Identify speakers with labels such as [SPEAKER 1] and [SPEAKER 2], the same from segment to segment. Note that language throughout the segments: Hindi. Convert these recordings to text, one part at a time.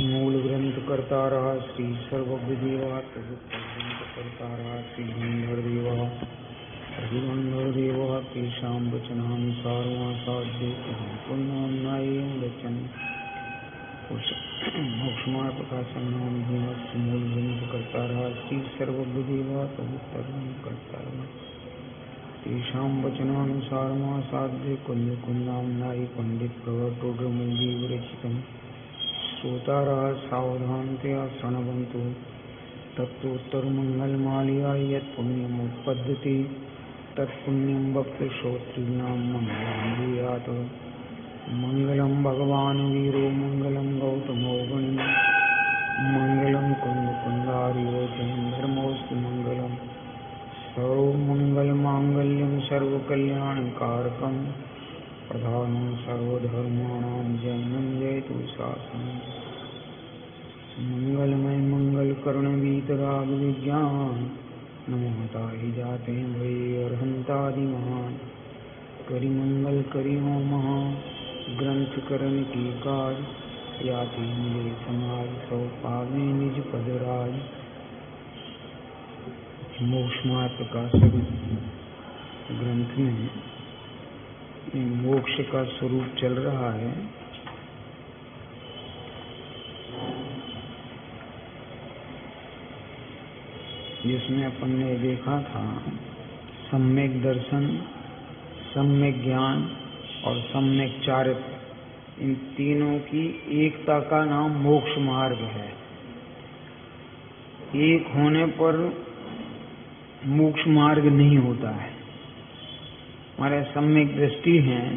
[SPEAKER 1] मूल ग्रंथ करता रहा श्री सर्वज्ञदेवा करता रहा श्री गंधर्वदेव तेषां वचनानि सार्वासाद्य पुण्यनायं वचन मोक्षमार्ग प्रकाशन नाम मूल ग्रंथ करता रहा श्री सर्वज्ञदेवा करता रहा तेषां वचनानुसारमासाद्य कुंदकुंदाम्नायि पंडित प्रवर्तोग्रमजीव रचितम् श्रोतारः सावधानतया शृण्वन्तु तत्तोत्तरमङ्गलमालया यत् पुण्यमुत्पद्यते तत्पुण्यं वक्तश्रोतॄणां मङ्गलं भूयात् मङ्गलं भगवान् वीरो मङ्गलं गौतमो गणी मङ्गलं कुन्दकुन्दार्यो जयन्धर्मोऽस्तु मङ्गलम् सर्वमङ्गलमाङ्गल्यं सर्वकल्याणकारकं प्रधानं सर्वधर्माणां जयनं जयतु शासनम् मंगलमय मंगलकर्ण वीतराग विज्ञान नमोता ही जाते भय अर्हंतादिमान करि मंगल करि हो महा ग्रंथ करण की काज याति मिले समाज सौ पावे निज पदराज मोक्षमार्ग प्रकाशक ग्रंथ में मोक्ष का स्वरूप चल रहा है। जिसमें अपन ने देखा था सम्यक दर्शन, सम्यक ज्ञान और सम्यक चारित्र, इन तीनों की एकता का नाम मोक्ष मार्ग है। एक होने पर मोक्ष मार्ग नहीं होता है। हमारे सम्यक दृष्टि हैं,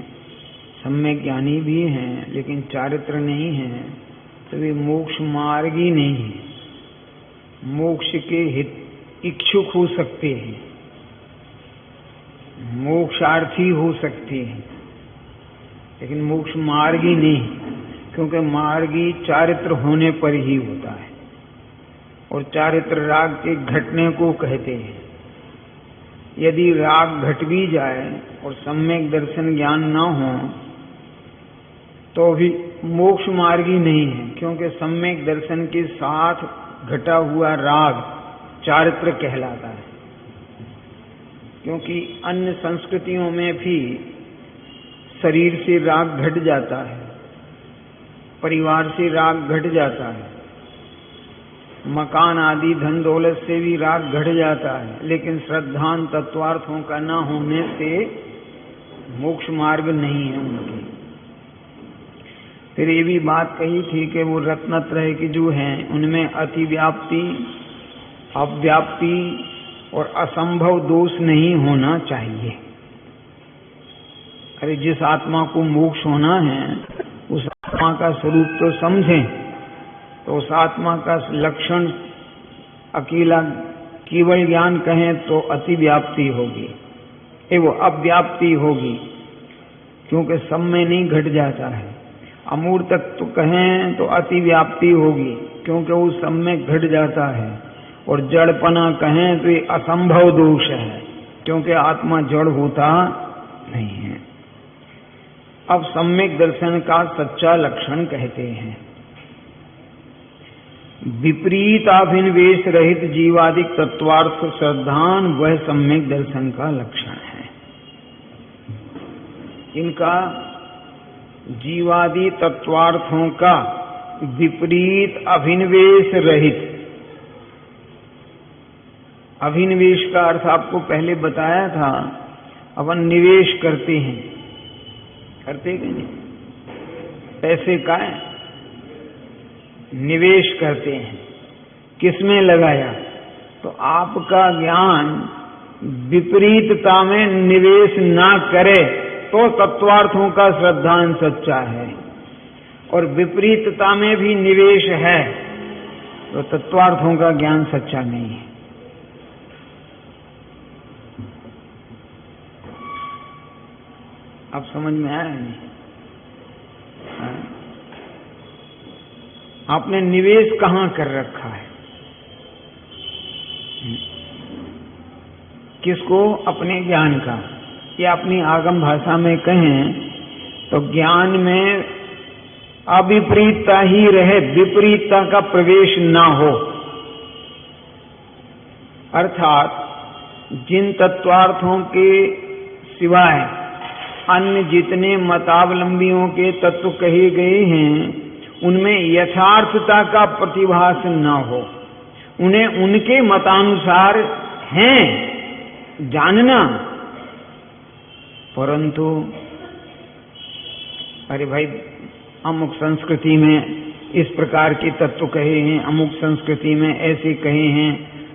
[SPEAKER 1] सम्यक ज्ञानी भी हैं, लेकिन चारित्र नहीं है तो वे मोक्ष मार्ग ही नहीं है। मोक्ष के हित इच्छुक हो सकते हैं, मोक्षार्थी हो सकते हैं, लेकिन मोक्ष मार्गी नहीं, क्योंकि मार्गी चारित्र होने पर ही होता है। और चारित्र राग के घटने को कहते हैं। यदि राग घट भी जाए और सम्यक दर्शन ज्ञान न हो तो भी मोक्ष मार्गी नहीं है, क्योंकि सम्यक दर्शन के साथ घटा हुआ राग चारित्र कहलाता है। क्योंकि अन्य संस्कृतियों में भी शरीर से राग घट जाता है, परिवार से राग घट जाता है, मकान आदि धन दौलत से भी राग घट जाता है, लेकिन श्रद्धान तत्वार्थों का न होने से मोक्ष मार्ग नहीं है उनके। फिर ये भी बात कही थी कि वो रत्नत्रय की जो हैं उनमें अतिव्याप्ति, अव्याप्ति और असंभव दोष नहीं होना चाहिए। अरे जिस आत्मा को मोक्ष होना है उस आत्मा का स्वरूप तो समझें, तो उस आत्मा का लक्षण अकेला केवल ज्ञान कहें तो अतिव्याप्ति होगी, वो अव्याप्ति होगी, क्योंकि सब में नहीं घट जाता है। अमूर्त तत्व कहें तो अतिव्याप्ति होगी, क्योंकि वो सब में घट जाता है। और जड़पना कहें तो ये असंभव दोष है, क्योंकि आत्मा जड़ होता नहीं है। अब सम्यक दर्शन का सच्चा लक्षण कहते हैं विपरीताभिनिवेश रहित जीवादिक तत्वार्थ श्रद्धान, वह सम्यक दर्शन का लक्षण है। इनका जीवादि तत्वार्थों का विपरीत अभिनिवेश रहित, अभिनिवेश का अर्थ आपको पहले बताया था। अपन निवेश करते हैं, करते कि नहीं? पैसे का निवेश करते हैं, किसमें लगाया? तो आपका ज्ञान विपरीतता में निवेश ना करे तो तत्वार्थों का श्रद्धान सच्चा है, और विपरीतता में भी निवेश है तो तत्वार्थों का ज्ञान सच्चा नहीं है। अब समझ में आया नहीं? आपने निवेश कहां कर रखा है? किसको? अपने ज्ञान का। या अपनी आगम भाषा में कहें तो ज्ञान में अविपरीतता ही रहे, विपरीतता का प्रवेश ना हो। अर्थात जिन तत्वार्थों के सिवाय अन्य जितने मतावलंबियों के तत्व कहे गए हैं उनमें यथार्थता का प्रतिभास न हो, उन्हें उनके मतानुसार हैं जानना, परंतु अरे भाई अमुक संस्कृति में इस प्रकार के तत्व कहे हैं, अमुक संस्कृति में ऐसे कहे हैं,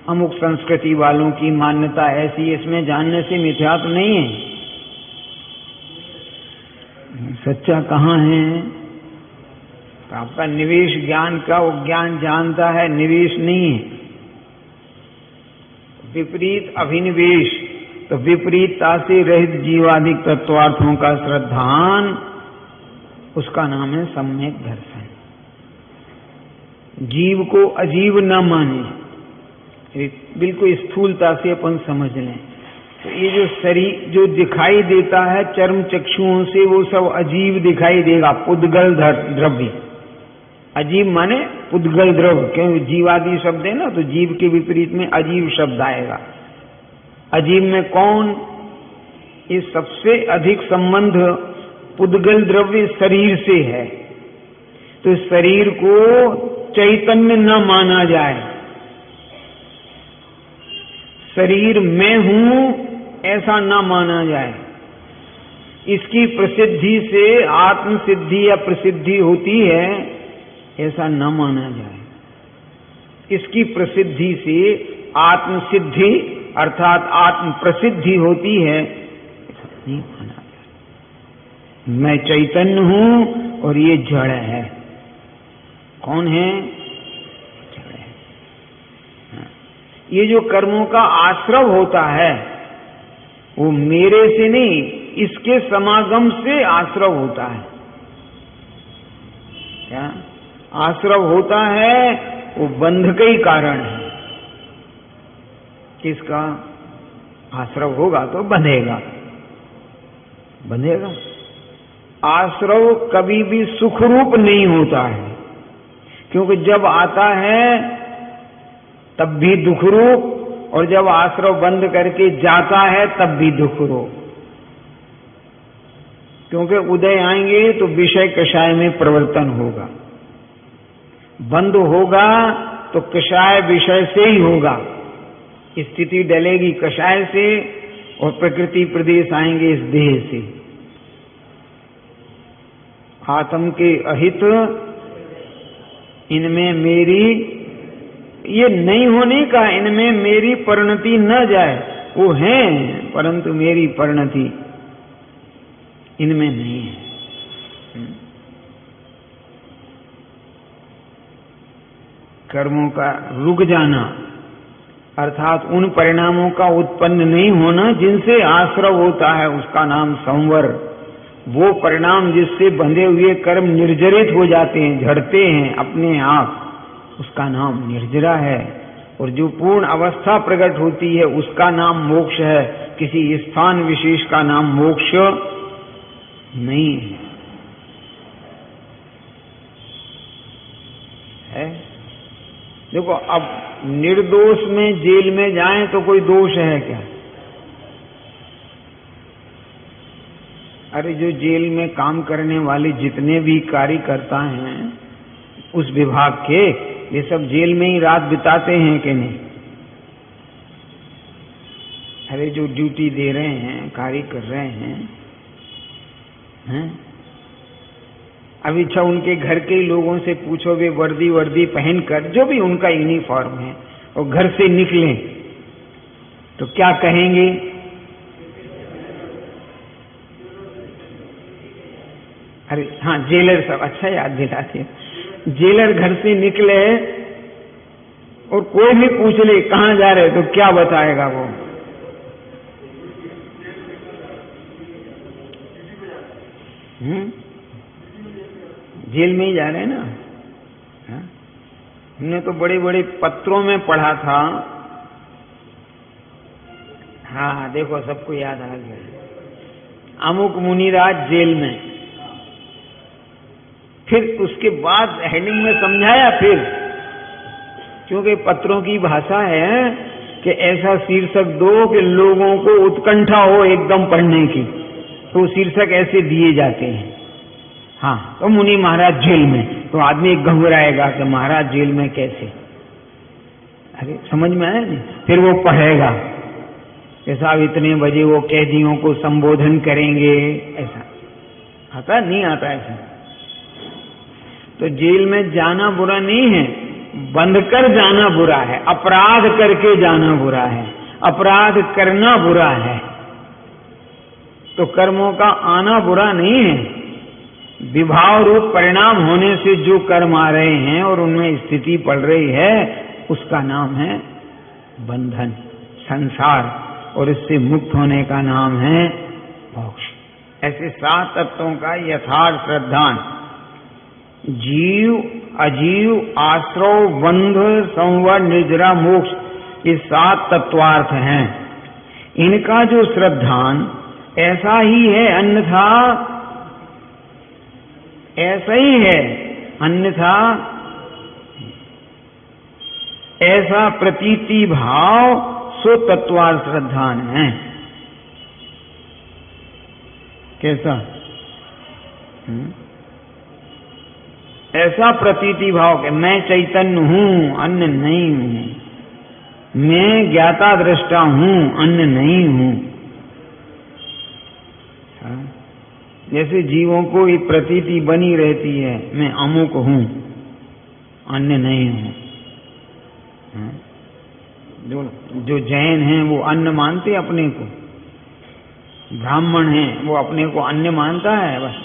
[SPEAKER 1] अमुक संस्कृति वालों की मान्यता ऐसी, इसमें जानने से मिथ्या तो नहीं है। सच्चा कहाँ है? तो आपका निवेश ज्ञान का, वो ज्ञान जानता है, निवेश नहीं है। विपरीत अभिनिवेश, तो विपरीतता से रहित जीवादिक तत्वार्थों का श्रद्धान, उसका नाम है सम्यक दर्शन। जीव को अजीव न माने, बिल्कुल स्थूलता से अपन समझ लें। तो ये जो शरीर जो दिखाई देता है चर्म चक्षुओं से, वो सब अजीब दिखाई देगा। पुद्गल द्रव्य, अजीब माने पुद्गल द्रव्य, क्योंकि जीवादि शब्द है ना, तो जीव के विपरीत में अजीब शब्द आएगा। अजीब में कौन? ये सबसे अधिक संबंध पुद्गल द्रव्य शरीर से है। तो शरीर को चैतन्य न माना जाए, शरीर मैं हूं ऐसा न माना जाए। इसकी प्रसिद्धि से आत्म सिद्धि या प्रसिद्धि होती है ऐसा न माना जाए। इसकी प्रसिद्धि से आत्म सिद्धि अर्थात आत्म प्रसिद्धि होती है ऐसा नहीं माना जाए। मैं चैतन्य हूं और ये जड़ है। कौन है? जड़ है। ये जो कर्मों का आश्रव होता है वो मेरे से नहीं, इसके समागम से आश्रव होता है। क्या आश्रव होता है? वो बंध का ही कारण है। किसका आश्रव होगा तो बंधेगा, बंधेगा। आश्रव कभी भी सुखरूप नहीं होता है, क्योंकि जब आता है तब भी दुख रूप, और जब आश्रव बंद करके जाता है तब भी दुख रूप। क्योंकि उदय आएंगे तो विषय कषाय में परिवर्तन होगा, बंद होगा तो कषाय विषय से ही होगा। स्थिति डलेगी कषाय से और प्रकृति प्रदेश आएंगे इस देह से। आत्म के अहित इनमें मेरी, ये नहीं होने का, इनमें मेरी परिणति न जाए। वो हैं परंतु मेरी परिणति इनमें नहीं है। कर्मों का रुक जाना अर्थात उन परिणामों का उत्पन्न नहीं होना जिनसे आश्रव होता है, उसका नाम संवर। वो परिणाम जिससे बंधे हुए कर्म निर्जरित हो जाते हैं, झड़ते हैं अपने आप, उसका नाम निर्जरा है। और जो पूर्ण अवस्था प्रकट होती है उसका नाम मोक्ष है। किसी स्थान विशेष का नाम मोक्ष नहीं है। देखो, अब निर्दोष में जेल में जाएं तो कोई दोष है क्या? अरे जो जेल में काम करने वाले जितने भी कार्यकर्ता हैं उस विभाग के, ये सब जेल में ही रात बिताते हैं कि नहीं? अरे जो ड्यूटी दे रहे हैं, कार्य कर रहे हैं, अब इच्छा उनके घर के लोगों से पूछो, वे वर्दी पहनकर, जो भी उनका यूनिफॉर्म है, और घर से निकलें तो क्या कहेंगे? अरे हाँ, जेलर सब, अच्छा याद दिलाते। जेलर घर से निकले और कोई भी पूछ ले कहाँ जा रहे तो क्या बताएगा वो? जेल में ही जा रहे हैं ना। हमने तो बड़े बड़े पत्रों में पढ़ा था। हाँ देखो, सबको याद आ गया। अमुक मुनिराज जेल में, फिर उसके बाद हेडिंग में समझाया, फिर क्योंकि पत्रों की भाषा है कि ऐसा शीर्षक दो कि लोगों को उत्कंठा हो एकदम पढ़ने की, तो शीर्षक ऐसे दिए जाते हैं। हाँ, तो मुनि महाराज जेल में, तो आदमी घबराएगा कि महाराज जेल में कैसे, अरे समझ में आया नहीं? फिर वो पढ़ेगा कि साहब इतने बजे वो कैदियों को संबोधन करेंगे, ऐसा आता नहीं आता ऐसा। तो जेल में जाना बुरा नहीं है, बंद कर जाना बुरा है, अपराध करके जाना बुरा है, अपराध करना बुरा है। तो कर्मों का आना बुरा नहीं है, विभाव रूप परिणाम होने से जो कर्म आ रहे हैं और उनमें स्थिति पड़ रही है, उसका नाम है बंधन, संसार, और इससे मुक्त होने का नाम है मोक्ष। ऐसे 7 तत्वों का यथार्थ श्रद्धान जीव, अजीव, आश्रव, बंध, संवर, निर्जरा, मोक्ष, ये 7 तत्वार्थ हैं। इनका जो श्रद्धान ऐसा ही है, अन्यथा ऐसा ही है, अन्यथा ऐसा प्रतीति भाव सो तत्वार्थ श्रद्धान है। कैसा? ऐसा प्रतीति भाव कि मैं चैतन्य हूं, अन्य नहीं हूं, मैं ज्ञाता दृष्टा हूं, अन्य नहीं हूं। जैसे जीवों को ये प्रतीति बनी रहती है, मैं अमुक हूं, अन्य नहीं हूं। जो जैन हैं वो अन्य मानते अपने को, ब्राह्मण हैं वो अपने को अन्य मानता है, बस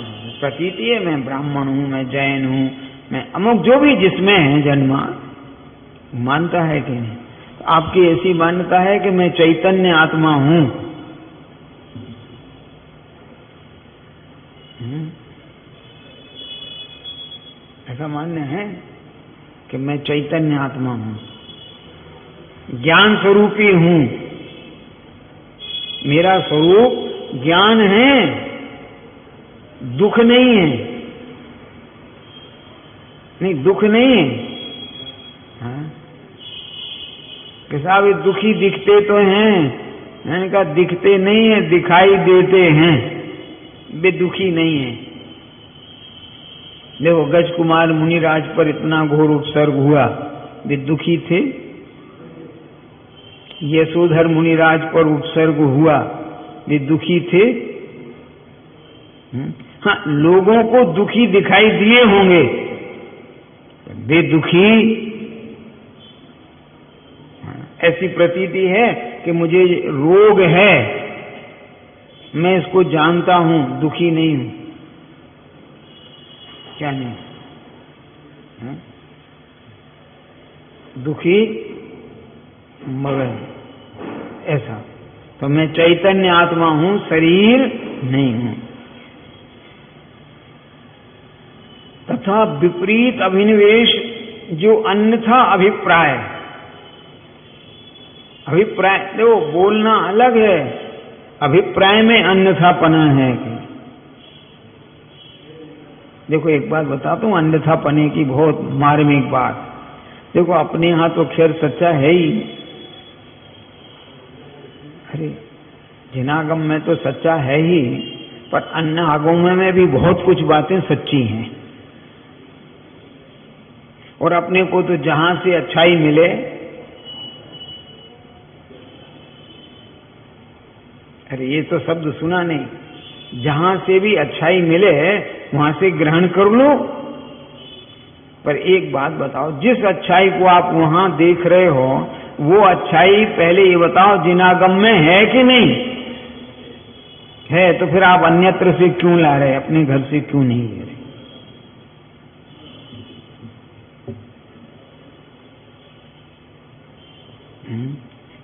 [SPEAKER 1] प्रतीति है, मैं ब्राह्मण हूं, मैं जैन हूं, मैं अमुक, जो भी जिसमें है जन्मा, मानता है कि नहीं? तो आपकी ऐसी मान्यता है कि मैं चैतन्य आत्मा हूं, ऐसा मान्य है कि मैं चैतन्य आत्मा हूं, ज्ञान स्वरूपी हूं, मेरा स्वरूप ज्ञान है, दुख नहीं है, नहीं दुख नहीं है। हाँ? कि साहब ये दुखी दिखते तो हैं, मैंने कहा दिखते नहीं है, दिखाई देते हैं, वे दुखी नहीं है। देखो गज कुमार मुनिराज पर इतना घोर उपसर्ग हुआ, वे दुखी थे। यशोधर मुनिराज पर उपसर्ग हुआ, वे दुखी थे। हाँ, लोगों को दुखी दिखाई दिए होंगे, वे दुखी, ऐसी प्रतीति है कि मुझे रोग है, मैं इसको जानता हूं, दुखी नहीं हूं। क्या नहीं? दुखी मगर ऐसा, तो मैं चैतन्य आत्मा हूं, शरीर नहीं हूं। तथा विपरीत अभिनिवेश, जो अन्यथा अभिप्राय, अभिप्राय देखो बोलना अलग है, अभिप्राय में अन्यथापना है कि देखो एक बात बताता हूं, अन्यथापने की बहुत मार्मिक बात। देखो अपने यहां तो खैर सच्चा है ही, अरे जिनागम में तो सच्चा है ही, पर अन्य आगमों में भी बहुत कुछ बातें सच्ची हैं। और अपने को तो जहां से अच्छाई मिले, अरे ये तो शब्द सुना नहीं, जहां से भी अच्छाई मिले वहां से ग्रहण कर लो। पर एक बात बताओ, जिस अच्छाई को आप वहां देख रहे हो, वो अच्छाई पहले ये बताओ जिनागम में है कि नहीं है? तो फिर आप अन्यत्र से क्यों ला रहे, अपने घर से क्यों नहीं ले रहे?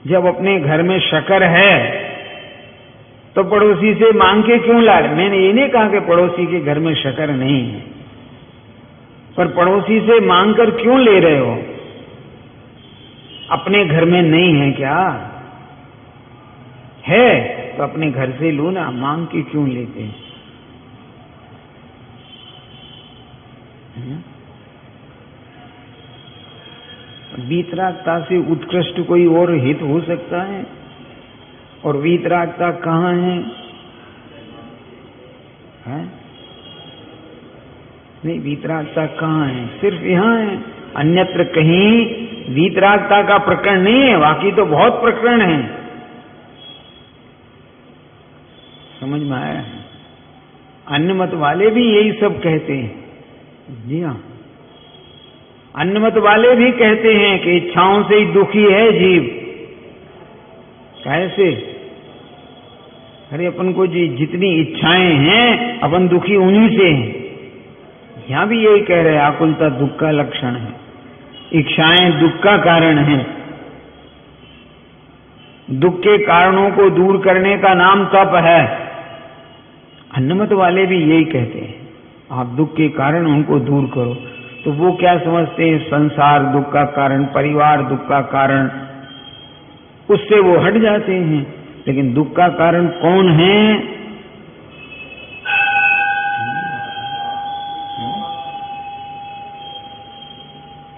[SPEAKER 1] जब अपने घर में शक्कर है तो पड़ोसी से मांग के क्यों ला रहे? मैंने ये नहीं कहा कि पड़ोसी के घर में शक्कर नहीं है, पर पड़ोसी से मांग कर क्यों ले रहे हो? अपने घर में नहीं है क्या? है तो अपने घर से लो ना, मांग के क्यों लेते हैं? वीतरागता से उत्कृष्ट कोई और हित हो सकता है? और वीतरागता कहाँ है? नहीं, वीतरागता कहाँ है? सिर्फ यहाँ है, अन्यत्र कहीं वीतरागता का प्रकरण नहीं है। बाकी तो बहुत प्रकरण है। समझ में आया? अन्य मत वाले भी यही सब कहते हैं। जी हाँ, अन्य मत वाले भी कहते हैं कि इच्छाओं से ही दुखी है जीव। कैसे? अरे अपन को जितनी इच्छाएं हैं अपन दुखी उन्हीं से हैं। यहां भी यही कह रहे हैं, आकुलता दुख का लक्षण है, इच्छाएं दुख का कारण है। दुख के कारणों को दूर करने का नाम तप है। अन्नमत वाले भी यही कहते हैं, आप दुख के कारण उनको दूर करो। तो वो क्या समझते हैं? संसार दुख का कारण, परिवार दुख का कारण, उससे वो हट जाते हैं। लेकिन दुख का कारण कौन है?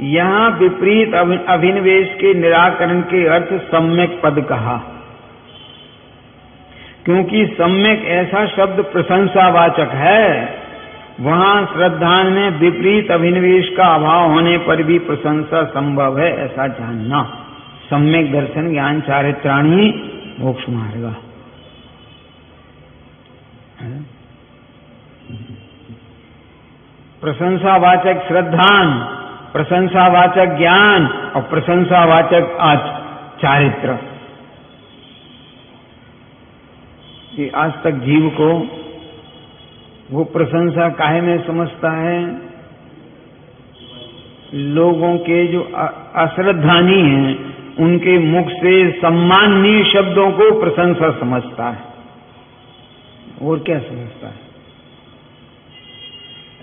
[SPEAKER 1] यहां विपरीत अभिनिवेश के निराकरण के अर्थ सम्यक पद कहा, क्योंकि सम्यक ऐसा शब्द प्रशंसावाचक है। वहां श्रद्धा में विपरीत अभिनिवेश का अभाव होने पर भी प्रशंसा संभव है, ऐसा जानना। सम्यक दर्शन ज्ञान चारित्राणी मोक्ष मार्ग। प्रशंसावाचक श्रद्धान, प्रशंसावाचक ज्ञान और प्रशंसावाचक चारित्र। कि आज तक जीव को वो प्रशंसा काहे में समझता है? लोगों के जो अश्रद्धानी हैं उनके मुख से सम्माननीय शब्दों को प्रशंसा समझता है। और क्या समझता है?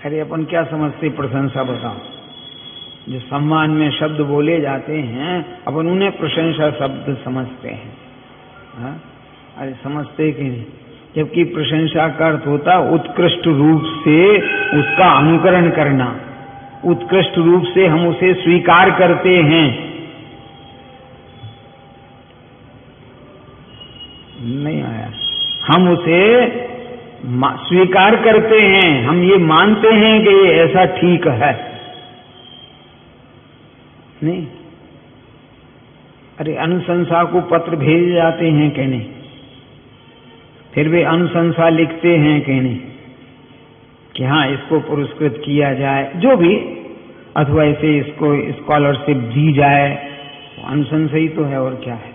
[SPEAKER 1] अरे अपन क्या समझते प्रशंसा, बताओ? जो सम्मान में शब्द बोले जाते हैं अपन उन्हें प्रशंसा शब्द समझते हैं। हाँ? अरे समझते कि नहीं? जबकि प्रशंसा का अर्थ होता उत्कृष्ट रूप से उसका अनुकरण करना, उत्कृष्ट रूप से हम उसे स्वीकार करते हैं। नहीं आया? हम उसे स्वीकार करते हैं, हम ये मानते हैं कि ये ऐसा ठीक है। नहीं? अरे अनुशंसा को पत्र भेजे जाते हैं कि नहीं? फिर वे अनुशंसा लिखते हैं कि नहीं कि हाँ इसको पुरस्कृत किया जाए, जो भी, अथवा इसे इसको स्कॉलरशिप दी जाए, अनुशंसा ही तो है। और क्या है?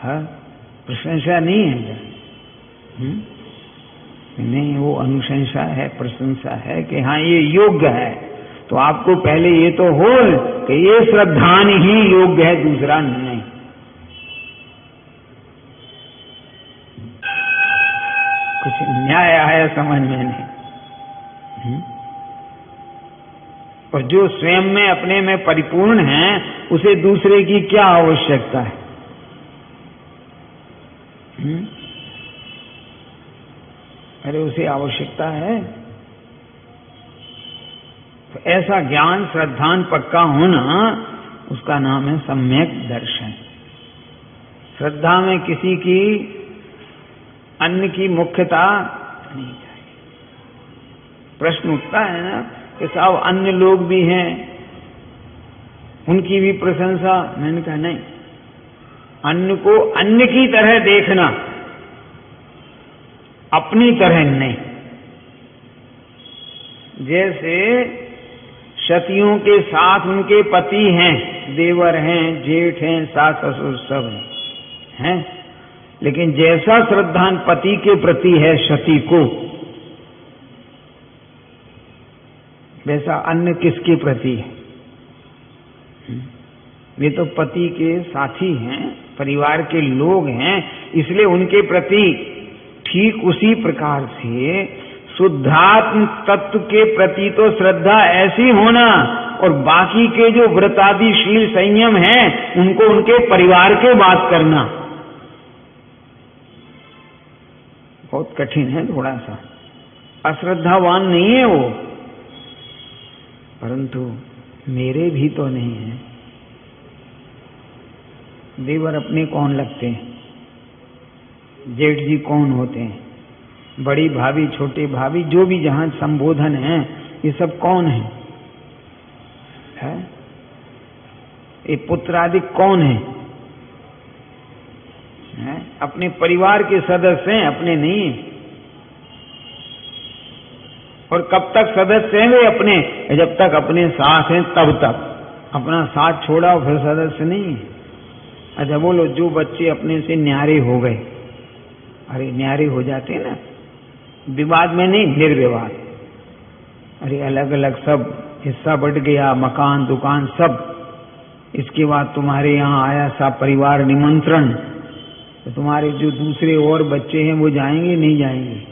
[SPEAKER 1] हाँ? प्रशंसा नहीं है क्या? नहीं, वो अनुशंसा है, प्रशंसा है कि हाँ ये योग्य है। तो आपको पहले ये तो हो कि ये श्रद्धान ही योग्य है, दूसरा नहीं। कुछ न्याय आया समझ में नहीं। और जो स्वयं में अपने में परिपूर्ण है उसे दूसरे की क्या आवश्यकता है? अरे उसे आवश्यकता है। तो ऐसा ज्ञान श्रद्धान पक्का होना, उसका नाम है सम्यक दर्शन। श्रद्धा में किसी की अन्य की मुख्यता नहीं चाहिए। प्रश्न उठता है ना कि साहब अन्य लोग भी हैं, उनकी भी प्रशंसा। मैंने कहा नहीं, अन्य को अन्य की तरह देखना, अपनी तरह नहीं। जैसे सतियों के साथ उनके पति हैं, देवर हैं, जेठ हैं, सास ससुर सब हैं, लेकिन जैसा श्रद्धान पति के प्रति है सती को, वैसा अन्य किसके प्रति है? वे तो पति के साथी हैं, परिवार के लोग हैं, इसलिए उनके प्रति ठीक उसी प्रकार से शुद्धात्म तत्व के प्रति तो श्रद्धा ऐसी होना, और बाकी के जो व्रतादिशील संयम हैं उनको उनके परिवार के बात करना बहुत कठिन है। थोड़ा सा अश्रद्धावान नहीं है वो, परंतु मेरे भी तो नहीं है। देवर अपने कौन लगते हैं? जेठ जी कौन होते हैं? बड़ी भाभी, छोटे भाभी, जो भी जहां संबोधन है, ये सब कौन है? ये पुत्र आदि कौन है? अपने परिवार के सदस्य हैं, अपने नहीं है। और कब तक सदस्य हैं वे अपने? जब तक अपने साथ हैं तब तक। अपना साथ छोड़ा और फिर सदस्य नहीं है। अच्छा बोलो, जो बच्चे अपने से न्यारे हो गए, अरे न्यारे हो जाते हैं ना, विवाद में नहीं, निर्विवाद, अरे अलग अलग सब हिस्सा बट गया, मकान दुकान सब, इसके बाद तुम्हारे यहाँ आया सा परिवार निमंत्रण, तो तुम्हारे जो दूसरे और बच्चे हैं वो जाएंगे नहीं जाएंगे?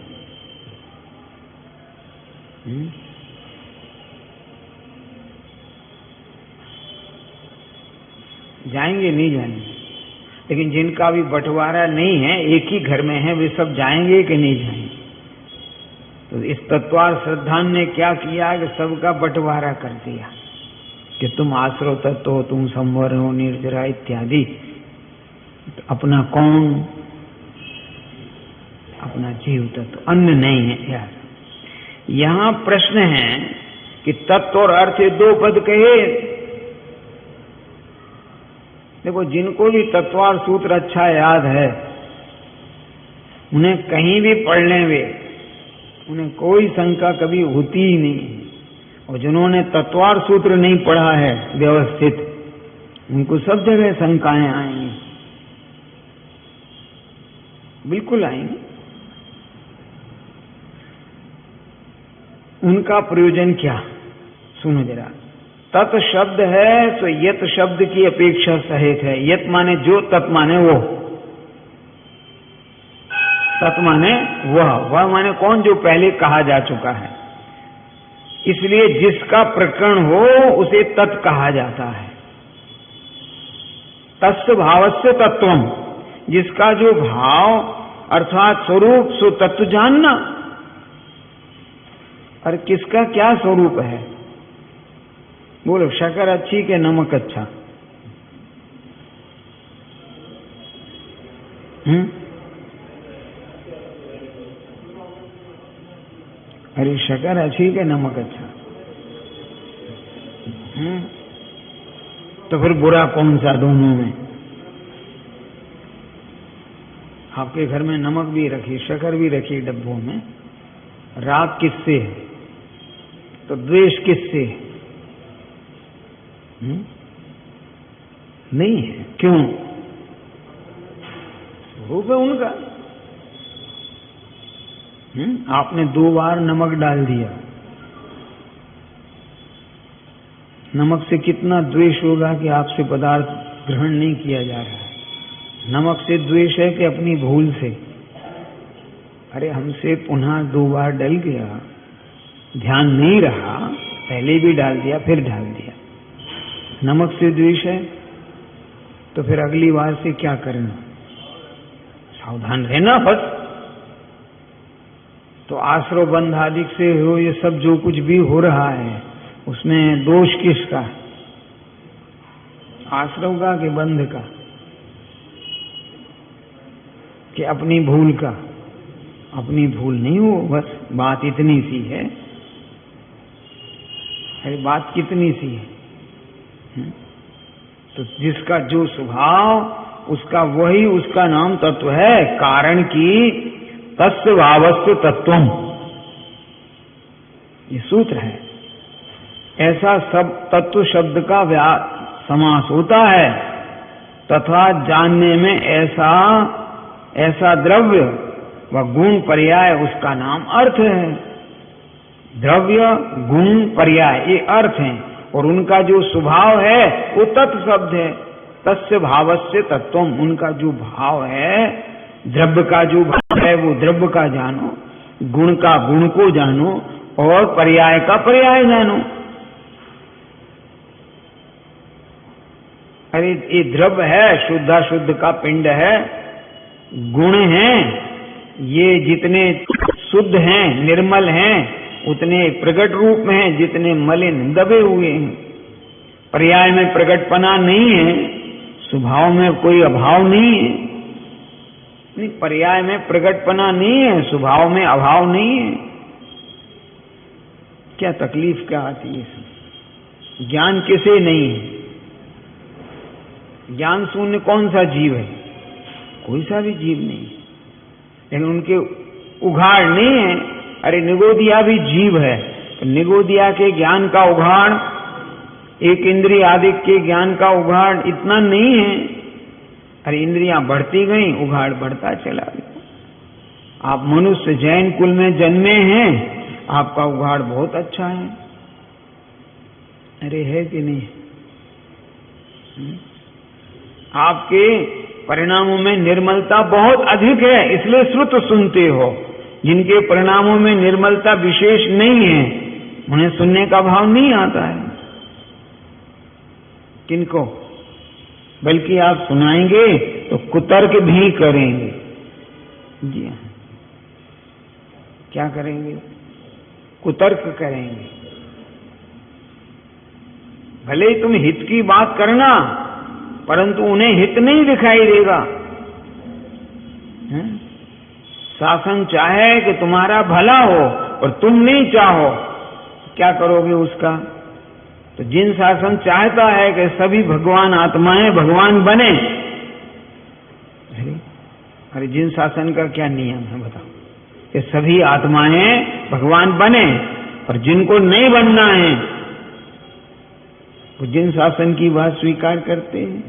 [SPEAKER 1] जाएंगे नहीं जाएंगे? लेकिन जिनका भी बंटवारा नहीं है, एक ही घर में है, वे सब जाएंगे कि नहीं जाएंगे? तो इस तत्वार श्रद्धान ने क्या किया कि सबका बंटवारा कर दिया कि तुम आश्रव तत्व हो, तुम संवर हो, निर्जरा इत्यादि। तो अपना कौन? अपना जीव तत्व, अन्य नहीं है यार। यहां प्रश्न है कि तत्व और अर्थ दो पद कहे। देखो, जिनको भी तत्वार सूत्र अच्छा याद है, उन्हें कहीं भी पढ़ लें वे, उन्हें कोई शंका कभी होती ही नहीं। और जिन्होंने तत्वार सूत्र नहीं पढ़ा है व्यवस्थित, उनको सब जगह शंकाएं आएंगी, बिल्कुल आएंगी। उनका प्रयोजन क्या? सुनो जरा। तत् शब्द है तो यत शब्द की अपेक्षा सहित है। यत माने जो, तत् माने वो। तत् माने वह माने कौन? जो पहले कहा जा चुका है। इसलिए जिसका प्रकरण हो उसे तत् कहा जाता है। तस्य भावस्य तत्वम, जिसका जो भाव अर्थात स्वरूप, सो तत्व जानना। और किसका क्या स्वरूप है? बोलो, शक्कर अच्छी के नमक अच्छा? अरे शक्कर अच्छी के नमक अच्छा? तो फिर बुरा कौन सा दोनों में? आपके घर में नमक भी रखी, शक्कर भी रखी डब्बों में, राग किससे है? तो द्वेष किससे है? नहीं है। क्यों? स्वरूप है उनका। आपने 2 बार नमक डाल दिया, नमक से कितना द्वेष होगा कि आपसे पदार्थ ग्रहण नहीं किया जा रहा है। नमक से द्वेष है कि अपनी भूल से? अरे हमसे पुनः 2 बार डल गया, ध्यान नहीं रहा, पहले भी डाल दिया फिर डाल दिया, नमक से द्वेष है, तो फिर अगली बार से क्या करना? सावधान रहना बस। तो आश्रव बंध आदि से हो, ये सब जो कुछ भी हो रहा है, उसमें दोष किसका? आश्रव का कि बंध का कि अपनी भूल का? अपनी भूल नहीं हो, बस बात इतनी सी है। अरे बात कितनी सी है? तो जिसका जो स्वभाव उसका वही उसका नाम तत्व है। कारण की तस्य भावस्य तत्वम, ये सूत्र है। ऐसा सब तत्व शब्द का समास होता है। तथा जानने में ऐसा ऐसा द्रव्य व गुण पर्याय, उसका नाम अर्थ है। द्रव्य गुण पर्याय ये अर्थ हैं, और उनका जो स्वभाव है वो तत्व शब्द है। तस्य भावस्य तत्वम, उनका जो भाव है, द्रव्य का जो भाव है वो द्रव्य का जानो, गुण का गुण को जानो, और पर्याय का पर्याय जानो। अरे ये द्रव्य है, शुद्धाशुद्ध का पिंड है, गुण हैं, ये जितने शुद्ध हैं, निर्मल हैं, उतने प्रकट रूप में हैं जितने मलिन दबे हुए हैं। पर्याय में प्रकटपना नहीं है, स्वभाव में कोई अभाव नहीं है। नहीं, पर्याय में प्रकटपना नहीं है, स्वभाव में अभाव नहीं है। क्या तकलीफ क्या आती है इसमें? ज्ञान किसे नहीं है? ज्ञान शून्य कौन सा जीव है? कोई सा भी जीव नहीं है। लेकिन उनके उघाड़ नहीं है। अरे निगोदिया भी जीव है, तो निगोदिया के ज्ञान का उघाड़, एक इंद्रिय आदि के ज्ञान का उघाड़ इतना नहीं है। अरे इंद्रियां बढ़ती गई, उघाड़ बढ़ता चला गया। आप मनुष्य जैन कुल में जन्मे हैं, आपका उघाड़ बहुत अच्छा है। अरे है कि नहीं? आपके परिणामों में निर्मलता बहुत अधिक है, इसलिए श्रुत सुनते हो। जिनके परिणामों में निर्मलता विशेष नहीं है, उन्हें सुनने का भाव नहीं आता है। किनको? बल्कि आप सुनाएंगे तो कुतर्क भी करेंगे। जी हाँ, क्या करेंगे? कुतर्क करेंगे। भले ही तुम हित की बात करना, परंतु उन्हें हित नहीं दिखाई देगा। शासन चाहे कि तुम्हारा भला हो और तुम नहीं चाहो, क्या करोगे उसका? तो जिन शासन चाहता है कि सभी भगवान आत्माएं भगवान बने, अरे जिन शासन का क्या नियम है बताओ? कि सभी आत्माएं भगवान बने, और जिनको नहीं बनना है वो जिन शासन की बात स्वीकार करते हैं।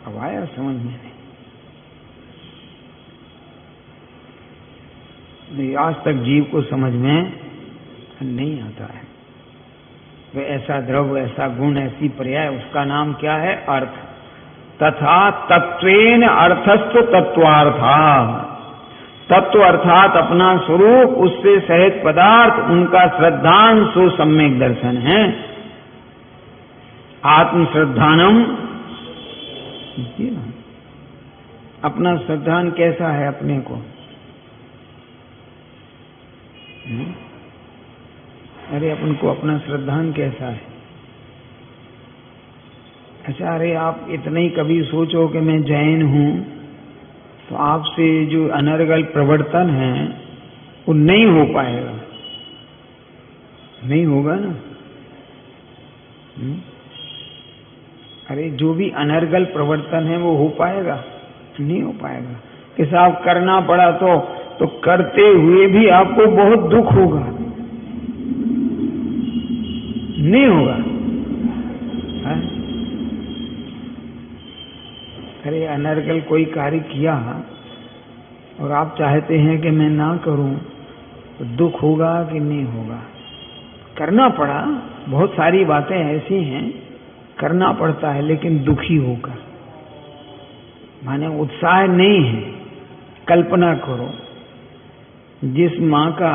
[SPEAKER 1] अब आया समझ में? नहीं, आज तक जीव को समझ में नहीं आता है। वे ऐसा द्रव्य, ऐसा गुण, ऐसी पर्याय, उसका नाम क्या है? अर्थ। तथा तत्वेन अर्थस्थ तत्वार्था। तत्व अर्थात अपना स्वरूप, उससे सहित पदार्थ, उनका श्रद्धांशु सम्यक दर्शन है। आत्म श्रद्धानम, अपना श्रद्धान कैसा है अपने को? अरे अपन को अपना श्रद्धान कैसा है? अच्छा, अरे आप इतना ही कभी सोचो कि मैं जैन हूं, तो आपसे जो अनर्गल प्रवर्तन है वो नहीं हो पाएगा। नहीं होगा ना? अरे जो भी अनर्गल प्रवर्तन है वो हो पाएगा? नहीं हो पाएगा। कि साहब करना पड़ा तो करते हुए भी आपको बहुत दुख होगा। नहीं होगा? है? अरे अनर्गल कोई कार्य किया और आप चाहते हैं कि मैं ना करूं, तो दुख होगा कि नहीं होगा? करना पड़ा। बहुत सारी बातें ऐसी हैं करना पड़ता है, लेकिन दुखी होकर, माने उत्साह नहीं है। कल्पना करो, जिस माँ का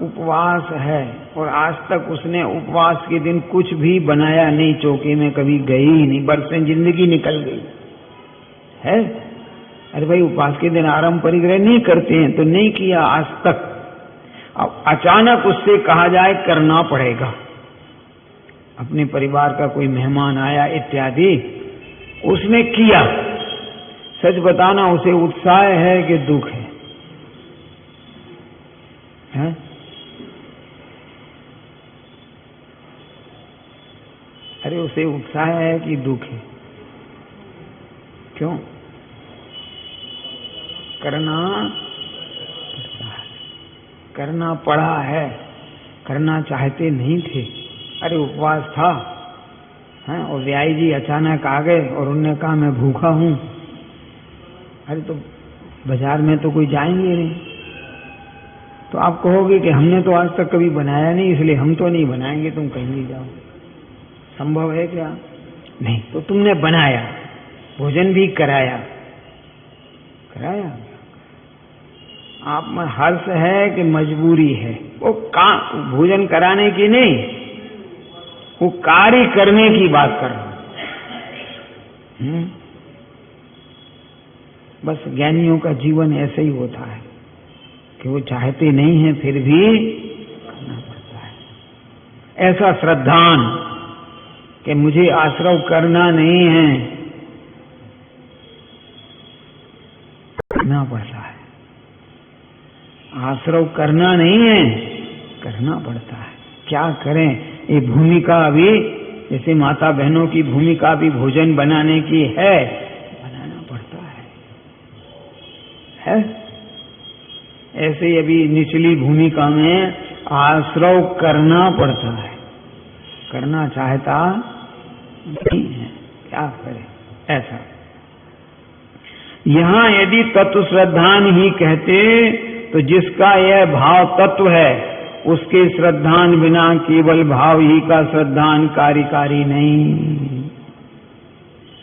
[SPEAKER 1] उपवास है और आज तक उसने उपवास के दिन कुछ भी बनाया नहीं, चौके में कभी गई ही नहीं, बरसें जिंदगी निकल गई है। अरे भाई, उपवास के दिन आराम परिग्रह नहीं करते हैं, तो नहीं किया आज तक। अब अचानक उससे कहा जाए करना पड़ेगा, अपने परिवार का कोई मेहमान आया इत्यादि, उसने किया। सच बताना, उसे उत्साह है कि दुख है? हैं? अरे उसे उत्साह है कि दुख है? क्यों? करना पड़ा है, करना चाहते नहीं थे। अरे उपवास था, हैं? और व्याई जी अचानक आ गए और उन्होंने कहा मैं भूखा हूं। अरे तो बाजार में तो कोई जाएंगे नहीं, तो आप कहोगे कि हमने तो आज तक कभी बनाया नहीं, इसलिए हम तो नहीं बनाएंगे, तुम कहीं नहीं जाओ। संभव है क्या? नहीं। तो तुमने बनाया, भोजन भी कराया। आप में हर्ष है कि मजबूरी है? वो भोजन कराने की नहीं, वो कार्य करने की बात कर रहा हूं। बस ज्ञानियों का जीवन ऐसे ही होता है कि वो चाहते नहीं हैं फिर भी करना पड़ता है। ऐसा श्रद्धान कि मुझे आश्रव करना नहीं है, करना पड़ता है। आश्रव करना नहीं है, करना पड़ता है। क्या करें, ये भूमिका अभी जैसे माता बहनों की भूमिका भी भोजन बनाने की है, बनाना पड़ता है? ऐसे ही अभी निचली भूमिका में आश्रव करना पड़ता है, करना चाहता नहीं है, क्या करें ऐसा। यहां यदि तत्व श्रद्धान ही कहते तो जिसका यह भाव तत्व है उसके श्रद्धान बिना केवल भाव ही का श्रद्धान कार्यकारी नहीं।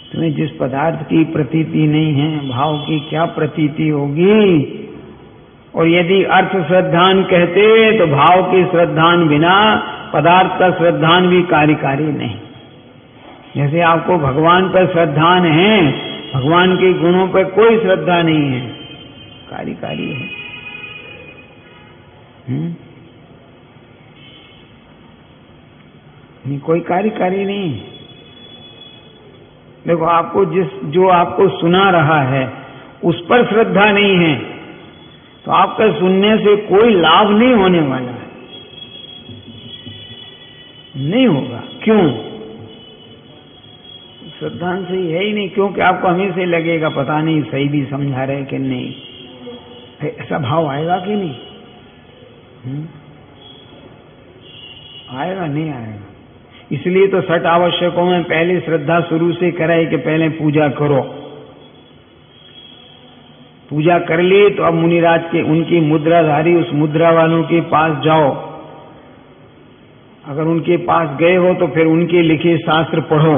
[SPEAKER 1] तुम्हें जिस पदार्थ की प्रतीति नहीं है, भाव की क्या प्रतीति होगी। और यदि अर्थ श्रद्धान कहते तो भाव के श्रद्धान बिना पदार्थ का श्रद्धान भी कार्यकारी नहीं। जैसे आपको भगवान पर श्रद्धान है, भगवान के गुणों पर कोई श्रद्धा नहीं है, कार्यकारी है। नहीं, कोई कार्यकारी नहीं। देखो, आपको जो आपको सुना रहा है उस पर श्रद्धा नहीं है तो आपका सुनने से कोई लाभ नहीं होने वाला है, नहीं होगा। क्यों? श्रद्धान से है ही नहीं, क्योंकि आपको हमेशा लगेगा पता नहीं सही भी समझा रहे कि नहीं। ऐसा भाव आएगा कि नहीं? आएगा, नहीं आएगा। इसलिए तो 6 आवश्यकों में पहले श्रद्धा शुरू से कराई कि पहले पूजा करो। पूजा कर ली तो अब मुनिराज के उनकी मुद्राधारी उस मुद्रा वालों के पास जाओ। अगर उनके पास गए हो तो फिर उनके लिखे शास्त्र पढ़ो।